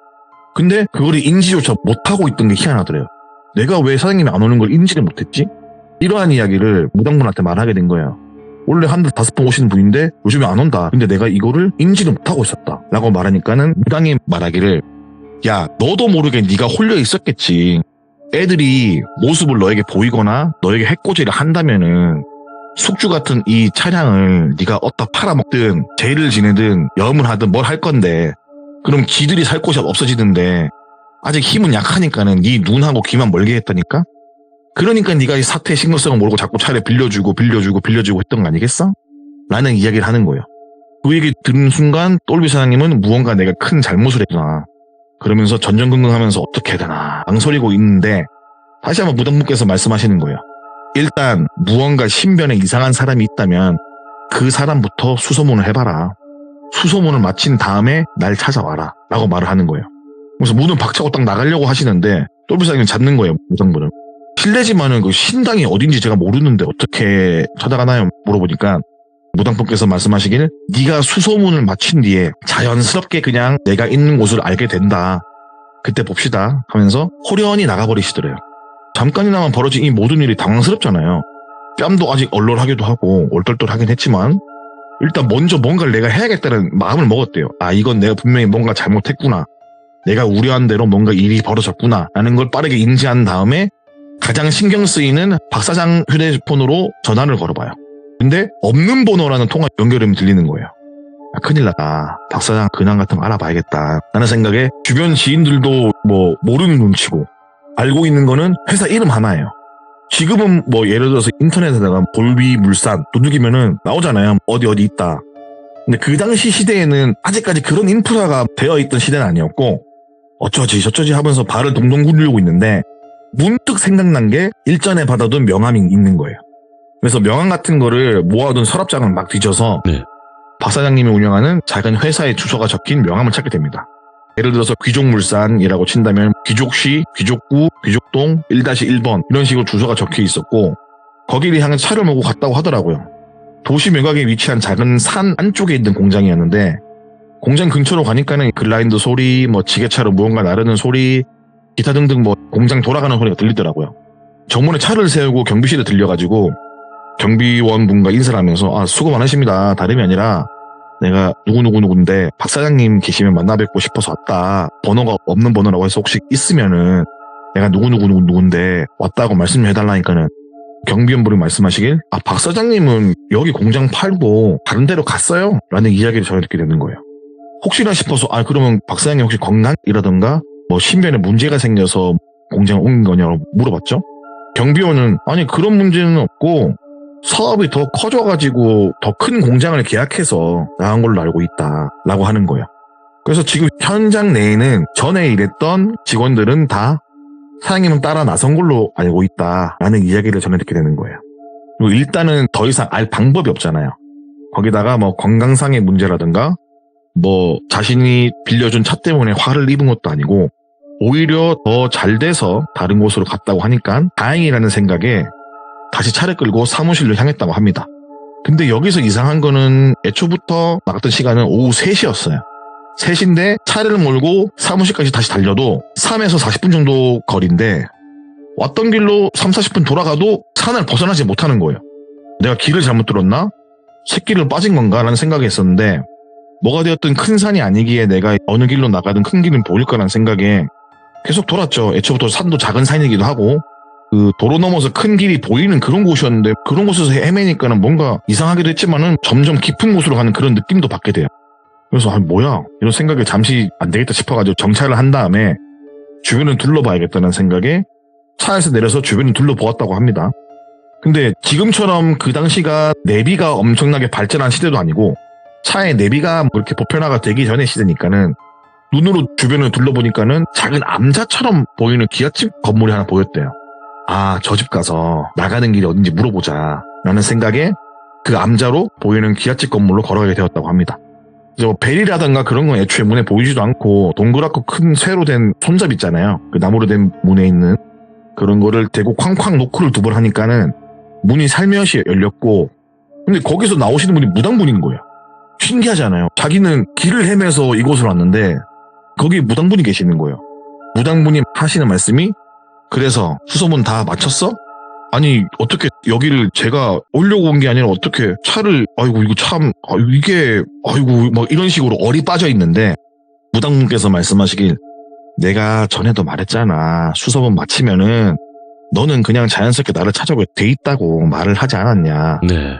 근데 그거를 인지조차 못하고 있던 게 희한하더래요. 내가 왜 사장님이 안 오는 걸 인지를 못했지? 이러한 이야기를 무당분한테 말하게 된 거예요. 원래 한 달 5번 오시는 분인데 요즘에 안 온다. 근데 내가 이거를 인지를 못하고 있었다 라고 말하니까는 무당이 말하기를 야 너도 모르게 네가 홀려 있었겠지. 애들이 모습을 너에게 보이거나 너에게 해코지를 한다면은 숙주 같은 이 차량을 네가 어디다 팔아먹든 죄를 지내든 염을 하든 뭘 할 건데 그럼 지들이 살 곳이 없어지는데 아직 힘은 약하니까는 네 눈하고 귀만 멀게 했다니까? 그러니까 네가 이 사태의 심각성을 모르고 자꾸 차를 빌려주고 했던 거 아니겠어? 라는 이야기를 하는 거예요. 그 얘기 들은 순간 똘비 사장님은 무언가 내가 큰 잘못을 했구나. 그러면서 전전긍긍하면서 어떻게 해야 되나 망설이고 있는데 다시 한번 무당분께서 말씀하시는 거예요. 일단 무언가 신변에 이상한 사람이 있다면 그 사람부터 수소문을 해봐라. 수소문을 마친 다음에 날 찾아와라 라고 말을 하는 거예요. 그래서 문을 박차고 딱 나가려고 하시는데 똘비 사장님 잡는 거예요. 무당분은. 실례지만은 그 신당이 어딘지 제가 모르는데 어떻게 찾아가나요? 물어보니까 무당분께서 말씀하시길 네가 수소문을 마친 뒤에 자연스럽게 그냥 내가 있는 곳을 알게 된다. 그때 봅시다 하면서 호련히 나가버리시더래요. 잠깐이나마 벌어진 이 모든 일이 당황스럽잖아요. 뺨도 아직 얼얼하기도 하고 얼떨떨하긴 했지만 일단 먼저 뭔가를 내가 해야겠다는 마음을 먹었대요. 아 이건 내가 분명히 뭔가 잘못했구나. 내가 우려한 대로 뭔가 일이 벌어졌구나 라는 걸 빠르게 인지한 다음에 가장 신경 쓰이는 박 사장 휴대폰으로 전화를 걸어봐요. 근데 없는 번호라는 통화 연결음이 들리는 거예요. 큰일 났다. 박 사장 근황 같은 거 알아봐야겠다 라는 생각에 주변 지인들도 뭐 모르는 눈치고 알고 있는 거는 회사 이름 하나예요. 지금은 뭐 예를 들어서 인터넷에다가 볼비 물산 두들기면은 나오잖아요. 어디 있다. 근데 그 당시 시대에는 아직까지 그런 인프라가 되어 있던 시대는 아니었고 어쩌지 저쩌지 하면서 발을 동동 굴리고 있는데 문득 생각난 게 일전에 받아둔 명함이 있는 거예요. 그래서 명함 같은 거를 모아둔 서랍장을 막 뒤져서 박 사장님이 운영하는 작은 회사의 주소가 적힌 명함을 찾게 됩니다. 예를 들어서 귀족물산이라고 친다면 귀족시, 귀족구, 귀족동 1-1번 이런 식으로 주소가 적혀 있었고 거기를 향해 차를 몰고 갔다고 하더라고요. 도시 외곽에 위치한 작은 산 안쪽에 있는 공장이었는데 공장 근처로 가니까는 글라인더 소리, 뭐 지게차로 무언가 나르는 소리, 기타 등등 뭐 공장 돌아가는 소리가 들리더라고요. 정문에 차를 세우고 경비실에 들려가지고 경비원 분과 인사를 하면서 수고 많으십니다. 다름이 아니라 내가 누구인데 박 사장님 계시면 만나 뵙고 싶어서 왔다. 번호가 없는 번호라고 해서 혹시 있으면은 내가 누군데 왔다고 말씀 좀 해달라니까는 경비원분이 말씀하시길 박 사장님은 여기 공장 팔고 다른 데로 갔어요 라는 이야기를 전해 듣게 되는 거예요. 혹시나 싶어서 그러면 박 사장님 혹시 건강이라던가 뭐 신변에 문제가 생겨서 공장을 옮긴 거냐고 물어봤죠. 경비원은 아니 그런 문제는 없고 사업이 더 커져가지고 더 큰 공장을 계약해서 나간 걸로 알고 있다 라고 하는 거예요. 그래서 지금 현장 내에는 전에 일했던 직원들은 다 사장님은 따라 나선 걸로 알고 있다 라는 이야기를 전해 듣게 되는 거예요. 그리고 일단은 더 이상 알 방법이 없잖아요. 거기다가 뭐 건강상의 문제라든가 뭐 자신이 빌려준 차 때문에 화를 입은 것도 아니고 오히려 더 잘 돼서 다른 곳으로 갔다고 하니까 다행이라는 생각에 다시 차를 끌고 사무실로 향했다고 합니다. 근데 여기서 이상한 거는 애초부터 나갔던 시간은 오후 3시였어요. 3시인데 차를 몰고 사무실까지 다시 달려도 3에서 40분 정도 거리인데 왔던 길로 30-40분 돌아가도 산을 벗어나지 못하는 거예요. 내가 길을 잘못 들었나? 새길로 빠진 건가? 라는 생각이 했었는데 뭐가 되었든 큰 산이 아니기에 내가 어느 길로 나가든 큰 길은 보일 거라는 생각에 계속 돌았죠. 애초부터 산도 작은 산이기도 하고 그 도로 넘어서 큰 길이 보이는 그런 곳이었는데 그런 곳에서 헤매니까는 뭔가 이상하기도 했지만은 점점 깊은 곳으로 가는 그런 느낌도 받게 돼요. 그래서 뭐야 이런 생각에 잠시 안 되겠다 싶어가지고 정차를 한 다음에 주변을 둘러봐야겠다는 생각에 차에서 내려서 주변을 둘러보았다고 합니다. 근데 지금처럼 그 당시가 내비가 엄청나게 발전한 시대도 아니고 차에 내비가 그렇게 보편화가 되기 전의 시대니까는 눈으로 주변을 둘러보니까는 작은 암자처럼 보이는 기아집 건물이 하나 보였대요. 아, 저 집 가서 나가는 길이 어딘지 물어보자 라는 생각에 그 암자로 보이는 기아집 건물로 걸어가게 되었다고 합니다. 저 벨이라던가 그런 건 애초에 문에 보이지도 않고 동그랗고 큰 쇠로 된 손잡이 있잖아요. 그 나무로 된 문에 있는 그런 거를 대고 쾅쾅 노크를 2번 하니까는 문이 살며시 열렸고, 근데 거기서 나오시는 분이 무당분인 거예요. 신기하잖아요. 자기는 길을 헤매서 이곳을 왔는데 거기 무당분이 계시는 거예요. 무당분이 하시는 말씀이, 그래서 수소문 다 마쳤어? 아니 어떻게 여기를 제가 오려고 온 게 아니라 어떻게 차를, 아이고 이거 참, 이게 아이고 막 이런 식으로 얼이 빠져 있는데 무당분께서 말씀하시길, 내가 전에도 말했잖아. 수소문 마치면은 너는 그냥 자연스럽게 나를 찾아오게 돼 있다고 말을 하지 않았냐. 네.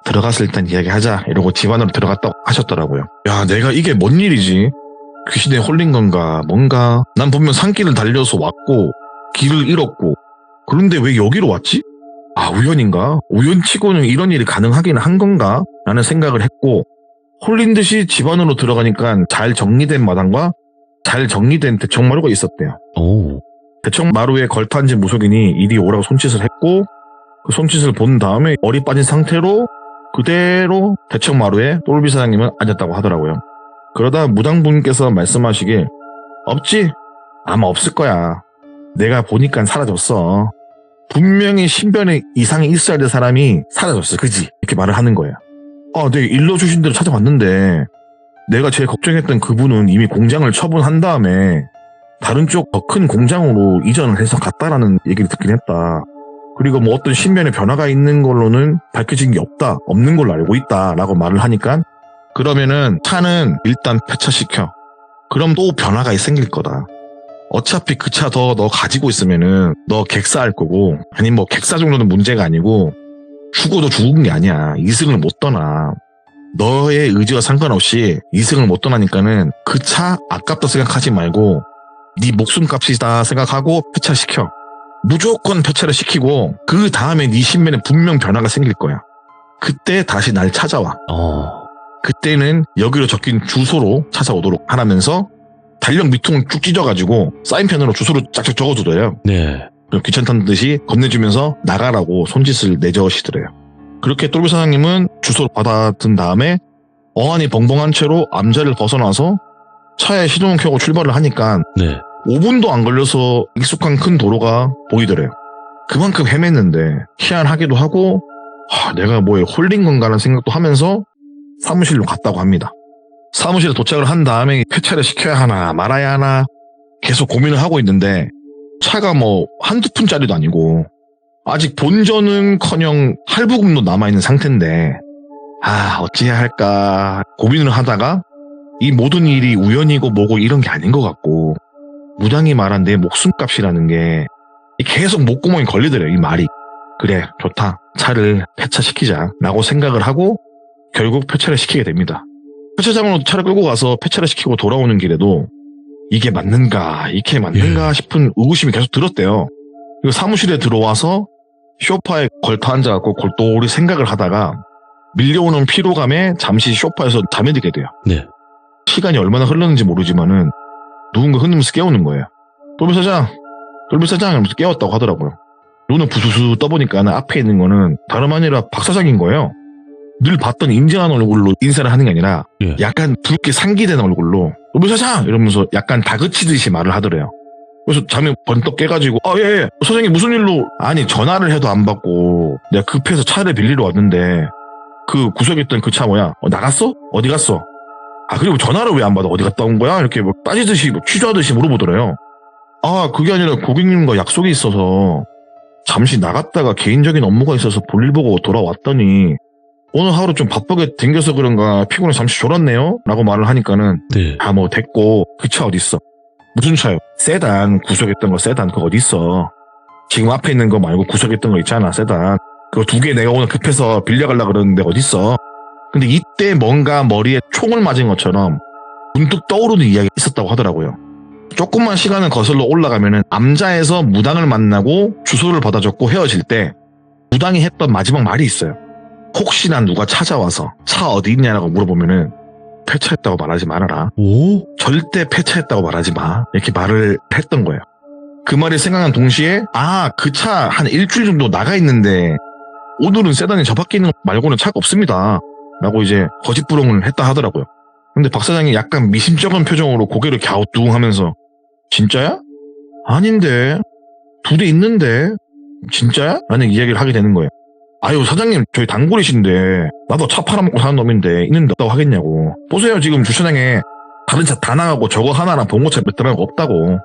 들어가서 일단 이야기하자 이러고 집 안으로 들어갔다고 하셨더라고요. 야, 내가 이게 뭔 일이지? 귀신에 홀린 건가 뭔가. 난 분명 산길을 달려서 왔고 길을 잃었고, 그런데 왜 여기로 왔지? 아, 우연인가? 우연치고는 이런 일이 가능하긴 한 건가? 라는 생각을 했고, 홀린 듯이 집 안으로 들어가니까 잘 정리된 마당과 잘 정리된 대청마루가 있었대요. 오. 대청마루에 걸터앉은 무속인이 이리 오라고 손짓을 했고, 그 손짓을 본 다음에 얼이 빠진 상태로 그대로 대청마루에 똘비 사장님은 앉았다고 하더라고요. 그러다 무당분께서 말씀하시길, 없지? 아마 없을 거야. 내가 보니까 사라졌어. 분명히 신변에 이상이 있어야 될 사람이 사라졌어. 그지? 이렇게 말을 하는 거예요. 네, 일러주신 대로 찾아봤는데 내가 제일 걱정했던 그분은 이미 공장을 처분한 다음에 다른 쪽 더 큰 공장으로 이전을 해서 갔다라는 얘기를 듣긴 했다. 그리고 뭐 어떤 신변에 변화가 있는 걸로는 밝혀진 게 없다. 없는 걸로 알고 있다. 라고 말을 하니까, 그러면은 차는 일단 폐차시켜. 그럼 또 변화가 생길 거다. 어차피 그 차 너 가지고 있으면은 너 객사할 거고, 아니 뭐 객사 정도는 문제가 아니고 죽어도 죽은 게 아니야. 이승을 못 떠나. 너의 의지와 상관없이 이승을 못 떠나니까는 그 차 아깝다 생각하지 말고 네 목숨값이다 생각하고 폐차시켜. 무조건 폐차를 시키고 그 다음에 네 신변에 분명 변화가 생길 거야. 그때 다시 날 찾아와. 그때는 여기로 적힌 주소로 찾아오도록 하라면서 달력 밑통을 쭉 찢어가지고 사인펜으로 주소를 짝짝 적어두더래요. 네. 그럼 귀찮다는 듯이 겁내주면서 나가라고 손짓을 내저으시더래요. 그렇게 똘비 사장님은 주소를 받아든 다음에 어안이 벙벙한 채로 암자를 벗어나서 차에 시동을 켜고 출발을 하니까 네. 5분도 안 걸려서 익숙한 큰 도로가 보이더래요. 그만큼 헤맸는데 희한하기도 하고, 내가 뭐에 홀린 건가라는 생각도 하면서 사무실로 갔다고 합니다. 사무실에 도착을 한 다음에 폐차를 시켜야 하나 말아야 하나 계속 고민을 하고 있는데, 차가 뭐 한두 푼짜리도 아니고 아직 본전은커녕 할부금도 남아있는 상태인데, 어찌해야 할까 고민을 하다가 이 모든 일이 우연이고 뭐고 이런 게 아닌 것 같고, 무당이 말한 내 목숨값이라는 게 계속 목구멍에 걸리더래요. 이 말이. 그래, 좋다. 차를 폐차시키자 라고 생각을 하고 결국 폐차를 시키게 됩니다. 폐차장으로 차를 끌고 가서 폐차를 시키고 돌아오는 길에도 이게 맞는가 싶은 의구심이 계속 들었대요. 그리고 사무실에 들어와서 소파에 걸터 앉아갖고 골똘히 생각을 하다가 밀려오는 피로감에 잠시 소파에서 잠에 들게 돼요. 네. 시간이 얼마나 흘렀는지 모르지만은 누군가 흔들면서 깨우는 거예요. 똘비 사장 이러면서 깨웠다고 하더라고요. 눈을 부수수 떠보니까 앞에 있는 거는 다름 아니라 박 사장인 거예요. 늘 봤던 인정한 얼굴로 인사를 하는 게 아니라 약간 붉게 상기된 얼굴로 똘비 사장 이러면서 약간 다그치듯이 말을 하더래요. 그래서 잠이 번떡 깨가지고 예. 사장님 무슨 일로? 아니 전화를 해도 안 받고 내가 급해서 차를 빌리러 왔는데 그 구석에 있던 그 차 뭐야? 나갔어? 어디 갔어? 그리고 전화를 왜 안 받아? 어디 갔다 온 거야? 이렇게 뭐 따지듯이 취조하듯이 물어보더래요. 그게 아니라 고객님과 약속이 있어서 잠시 나갔다가 개인적인 업무가 있어서 볼일 보고 돌아왔더니 오늘 하루 좀 바쁘게 댕겨서 그런가 피곤해 잠시 졸았네요? 라고 말을 하니까는 네. 뭐 됐고 그 차 어딨어? 무슨 차요? 세단 구석에 있던 거 세단 그거 어딨어? 지금 앞에 있는 거 말고 구석에 있던 거 있잖아 세단 그거 2개 내가 오늘 급해서 빌려가려고 그러는데 어딨어? 근데 이때 뭔가 머리에 총을 맞은 것처럼 문득 떠오르는 이야기가 있었다고 하더라고요. 조금만 시간을 거슬러 올라가면은 암자에서 무당을 만나고 주소를 받아줬고 헤어질 때 무당이 했던 마지막 말이 있어요. 혹시나 누가 찾아와서 차 어디 있냐라고 물어보면은 폐차했다고 말하지 말아라. 오? 절대 폐차했다고 말하지 마. 이렇게 말을 했던 거예요. 그 말이 생각난 동시에 그 차 한 일주일 정도 나가 있는데 오늘은 세단에 저 밖에 있는 거 말고는 차가 없습니다. 라고 이제 거짓부렁을 했다 하더라고요. 근데 박 사장이 약간 미심쩍은 표정으로 고개를 갸우뚱하면서 진짜야? 아닌데 2대 있는데 진짜야? 라는 이야기를 하게 되는 거예요. 아유 사장님 저희 단골이신데 나도 차 팔아먹고 사는 놈인데 있는데 없다고 하겠냐고. 보세요 지금 주차장에 다른 차 다 나가고 저거 하나랑 봉고차 몇 대만 없다고.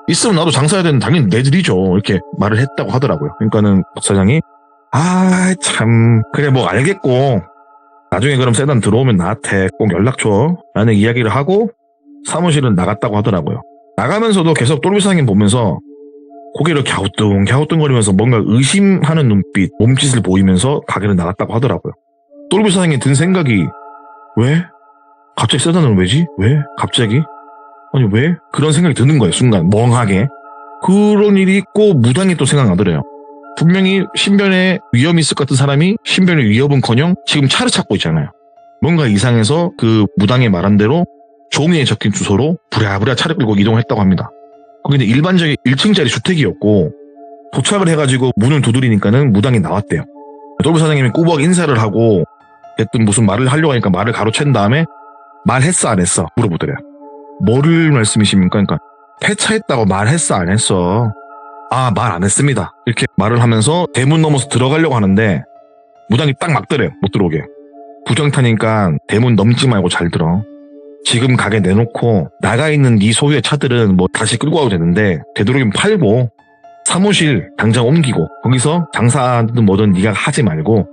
있으면 나도 장사해야 되는 당연히 내드리죠. 이렇게 말을 했다고 하더라고요. 그러니까는 박 사장이 참 그래 뭐 알겠고 나중에 그럼 세단 들어오면 나한테 꼭 연락 줘 라는 이야기를 하고 사무실은 나갔다고 하더라고요. 나가면서도 계속 똘비 사장님 보면서 고개를 갸우뚱거리면서 뭔가 의심하는 눈빛, 몸짓을 보이면서 가게를 나갔다고 하더라고요. 똘비 사장이 든 생각이 왜? 갑자기 세단은 왜지? 왜? 갑자기? 아니 왜? 그런 생각이 드는 거예요. 순간 멍하게. 그런 일이 있고 무당이 또 생각나더래요. 분명히 신변에 위험이 있을 것 같은 사람이 신변의 위협은커녕 지금 차를 찾고 있잖아요. 뭔가 이상해서 그 무당이 말한 대로 종이에 적힌 주소로 부랴부랴 차를 끌고 이동했다고 합니다. 거기는 일반적인 1층짜리 주택이었고 도착을 해가지고 문을 두드리니까는 무당이 나왔대요. 똘비 사장님이 꾸벅 인사를 하고 했던 무슨 말을 하려고 하니까 말을 가로챈 다음에 말했어 안 했어 물어보더래요. 뭐를 말씀이십니까? 그러니까 폐차했다고 말했어 안 했어? 말 안 했습니다. 이렇게 말을 하면서 대문 넘어서 들어가려고 하는데 무당이 딱 막더래요. 못 들어오게. 부정타니까 대문 넘지 말고 잘 들어. 지금 가게 내놓고 나가 있는 네 소유의 차들은 뭐 다시 끌고 와도 되는데 되도록이면 팔고 사무실 당장 옮기고 거기서 장사든 뭐든 네가 하지 말고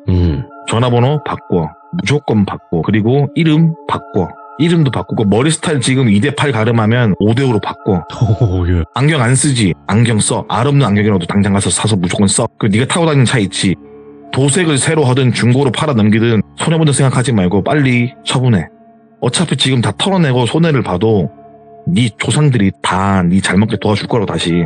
전화번호 바꿔. 무조건 바꿔. 그리고 이름 바꿔. 이름도 바꾸고 머리 스타일 지금 2대8 가름하면 5대5로 바꿔. 예. 안경 안 쓰지? 안경 써. 알 없는 안경이라도 당장 가서 사서 무조건 써. 그 네가 타고 다니는 차 있지? 도색을 새로 하든 중고로 팔아 넘기든 손해본다 생각하지 말고 빨리 처분해. 어차피 지금 다 털어내고 손해를 봐도 네 조상들이 다 네 잘 먹게 도와줄 거라고 다시.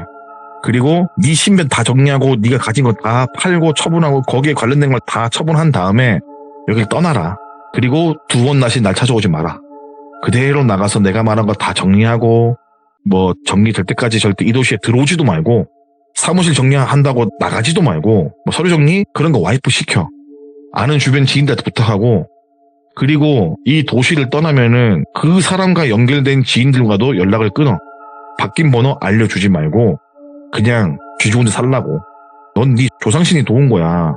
그리고 네 신변 다 정리하고 네가 가진 거 다 팔고 처분하고 거기에 관련된 걸 다 처분한 다음에 여길 떠나라. 그리고 2번 다시 날 찾아오지 마라. 그대로 나가서 내가 말한 거 다 정리하고 뭐 정리될 때까지 절대 이 도시에 들어오지도 말고 사무실 정리한다고 나가지도 말고 뭐 서류 정리 그런 거 와이프 시켜. 아는 주변 지인들한테 부탁하고 그리고 이 도시를 떠나면은 그 사람과 연결된 지인들과도 연락을 끊어. 바뀐 번호 알려주지 말고 그냥 쥐 좋은 데 살라고. 넌 네 조상신이 도운 거야.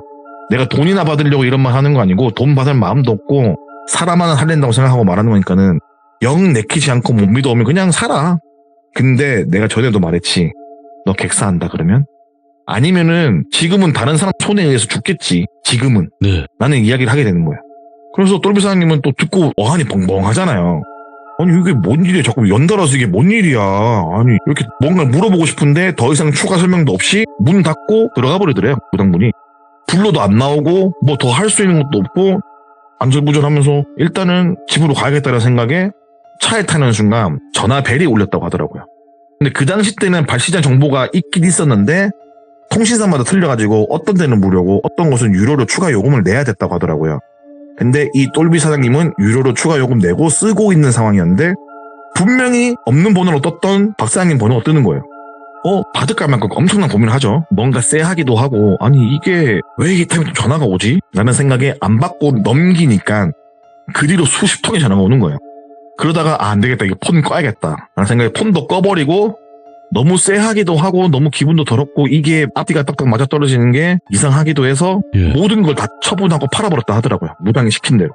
내가 돈이나 받으려고 이런 말 하는 거 아니고 돈 받을 마음도 없고 사람 하나 살린다고 생각하고 말하는 거니까는 영 내키지 않고 못 믿어오면 그냥 살아. 근데 내가 전에도 말했지. 너 객사한다 그러면? 아니면은 지금은 다른 사람 손에 의해서 죽겠지. 지금은. 네. 라는 이야기를 하게 되는 거야. 그래서 똘비 사장님은 또 듣고 어안이 벙벙하잖아요. 아니 이게 뭔 일이야. 자꾸 연달아서 이게 뭔 일이야. 아니 이렇게 뭔가 물어보고 싶은데 더 이상 추가 설명도 없이 문 닫고 들어가 버리더래요. 무당분이. 불러도 안 나오고 뭐 더 할 수 있는 것도 없고 안절부절하면서 일단은 집으로 가야겠다는 생각에 차에 타는 순간 전화벨이 울렸다고 하더라고요. 근데 그 당시 때는 발시장 정보가 있긴 있었는데 통신사마다 틀려가지고 어떤 데는 무료고 어떤 곳은 유료로 추가 요금을 내야 됐다고 하더라고요. 근데 이 똘비 사장님은 유료로 추가 요금 내고 쓰고 있는 상황이었는데 분명히 없는 번호로 떴던 박 사장님 번호가 뜨는 거예요. 받을까 말까 엄청난 고민을 하죠. 뭔가 쎄하기도 하고 아니 이게 왜 이 타임에 전화가 오지? 라는 생각에 안 받고 넘기니까 그 뒤로 수십 통의 전화가 오는 거예요. 그러다가 안 되겠다 이거 폰 꺼야겠다 라는 생각에 폰도 꺼버리고 너무 쎄하기도 하고 너무 기분도 더럽고 이게 앞뒤가 딱딱 맞아떨어지는 게 이상하기도 해서 모든 걸 다 처분하고 팔아버렸다 하더라고요. 무당이 시킨 대로.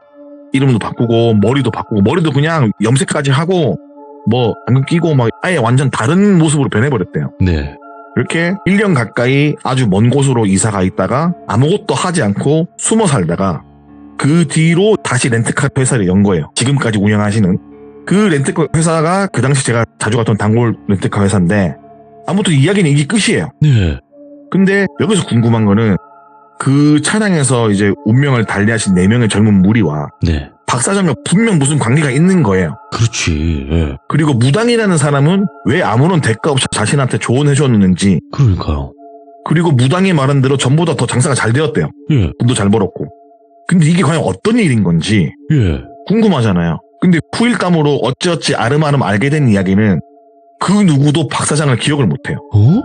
이름도 바꾸고 머리도 그냥 염색까지 하고 뭐 안경 끼고 막 아예 완전 다른 모습으로 변해버렸대요. 네. 이렇게 1년 가까이 아주 먼 곳으로 이사가 있다가 아무것도 하지 않고 숨어 살다가 그 뒤로 다시 렌트카 회사를 연 거예요. 지금까지 운영하시는. 그 렌트카 회사가 그 당시 제가 자주 갔던 단골 렌트카 회사인데 아무튼 이야기는 이게 끝이에요. 네. 근데 여기서 궁금한 거는 그 차량에서 이제 운명을 달리하신 4명의 젊은 무리와 네. 박 사장과 분명 무슨 관계가 있는 거예요. 그렇지. 예. 그리고 무당이라는 사람은 왜 아무런 대가 없이 자신한테 조언해줬는지 그러니까요. 그리고 무당이 말한 대로 전보다 더 장사가 잘 되었대요. 예. 돈도 잘 벌었고. 근데 이게 과연 어떤 일인 건지 예. 궁금하잖아요. 근데 후일담으로 어찌어찌 아름아름 알게 된 이야기는 그 누구도 박 사장을 기억을 못해요. 어?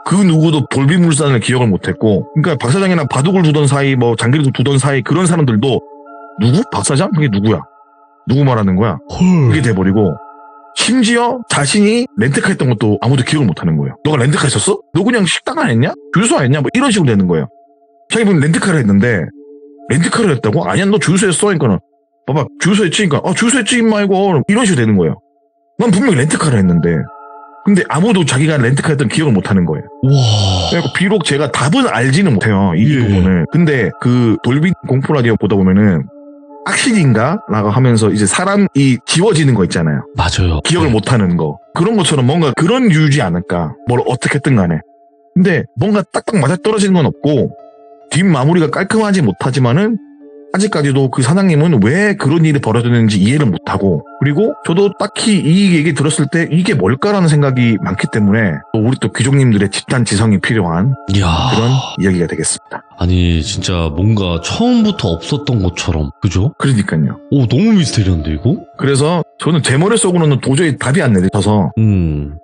그 누구도 돌비물산을 기억을 못했고, 그러니까 박 사장이랑 바둑을 두던 사이, 뭐 장기를 두던 사이 그런 사람들도 누구? 박 사장? 그게 누구야? 누구 말하는 거야? 헐. 그게 돼버리고, 심지어 자신이 렌트카 했던 것도 아무도 기억을 못하는 거예요. 너가 렌트카 했었어? 너 그냥 식당 안 했냐? 주유소 안 했냐? 뭐 이런 식으로 되는 거예요. 자기 보면 렌트카를 했는데 렌트카를 했다고? 아니야, 너 주유소 했어? 그러니까는 봐봐, 주유소 했지? 그러니까 주유소 했지 임마 이거 이런 식으로 되는 거예요. 난 분명히 렌트카를 했는데 근데 아무도 자기가 렌트카 했던 기억을 못하는 거예요. 와. 그래서 비록 제가 답은 알지는 못해요, 이 예. 부분을. 근데 그 돌비 공포 라디오 보다 보면은 악신인가? 라고 하면서 이제 사람이 지워지는 거 있잖아요. 맞아요. 기억을 못하는 거. 그런 것처럼 뭔가 그런 유지 않을까. 뭘 어떻게 했든 간에. 근데 뭔가 딱딱 맞아떨어지는 건 없고 뒷마무리가 깔끔하지 못하지만은 아직까지도 그 사장님은 왜 그런 일이 벌어졌는지 이해를 못하고, 그리고 저도 딱히 이 얘기 들었을 때 이게 뭘까라는 생각이 많기 때문에 또 우리 또 귀족님들의 집단 지성이 필요한 이야. 그런 이야기가 되겠습니다. 아니 진짜 뭔가 처음부터 없었던 것처럼 그죠? 그러니까요. 오 너무 미스테리한데 이거? 그래서 저는 제 머릿속으로는 도저히 답이 안 내려져서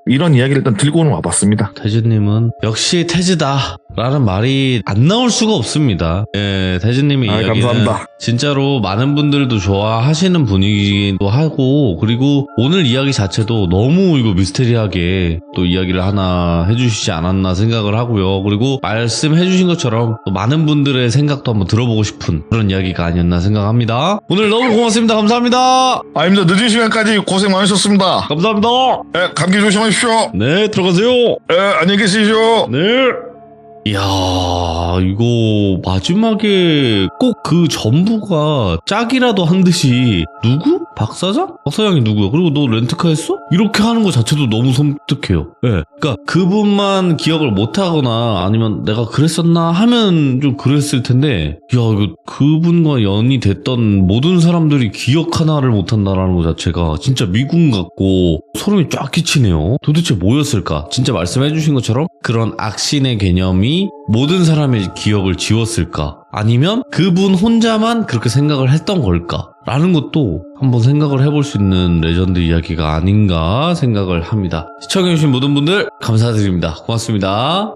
이런 이야기를 일단 들고는 와봤습니다. 태즈님은 역시 태즈다 라는 말이 안 나올 수가 없습니다. 예, 태즈님의 이야기는 감사합니다. 진짜로 많은 분들도 좋아하시는 분이기도 하고, 그리고 오늘 이야기 자체도 너무 이거 미스테리하게 또 이야기를 하나 해주시지 않았나 생각을 하고요. 그리고 말씀해주신 것처럼 또 많은 분들의 생각도 한번 들어보고 싶은 그런 이야기가 아니었나 생각합니다. 오늘 너무 고맙습니다. 감사합니다. 아닙니다. 늦은 시간까지 고생 많으셨습니다. 감사합니다. 예, 감기 조심하십시오. 네, 들어가세요. 예, 안녕히 계시죠. 네. 이야, 이거 마지막에 꼭 그 전부가 짝이라도 한 듯이 누구? 박 사장? 박 사장이 누구야? 그리고 너 렌트카 했어? 이렇게 하는 것 자체도 너무 섬뜩해요. 예. 그러니까 그분만 기억을 못하거나 아니면 내가 그랬었나 하면 좀 그랬을 텐데, 야, 이거 그분과 연이 됐던 모든 사람들이 기억 하나를 못한다라는 것 자체가 진짜 미군 같고 소름이 쫙 끼치네요. 도대체 뭐였을까? 진짜 말씀해주신 것처럼 그런 악신의 개념이 모든 사람의 기억을 지웠을까? 아니면 그분 혼자만 그렇게 생각을 했던 걸까? 라는 것도 한번 생각을 해볼 수 있는 레전드 이야기가 아닌가 생각을 합니다. 시청해주신 모든 분들 감사드립니다. 고맙습니다.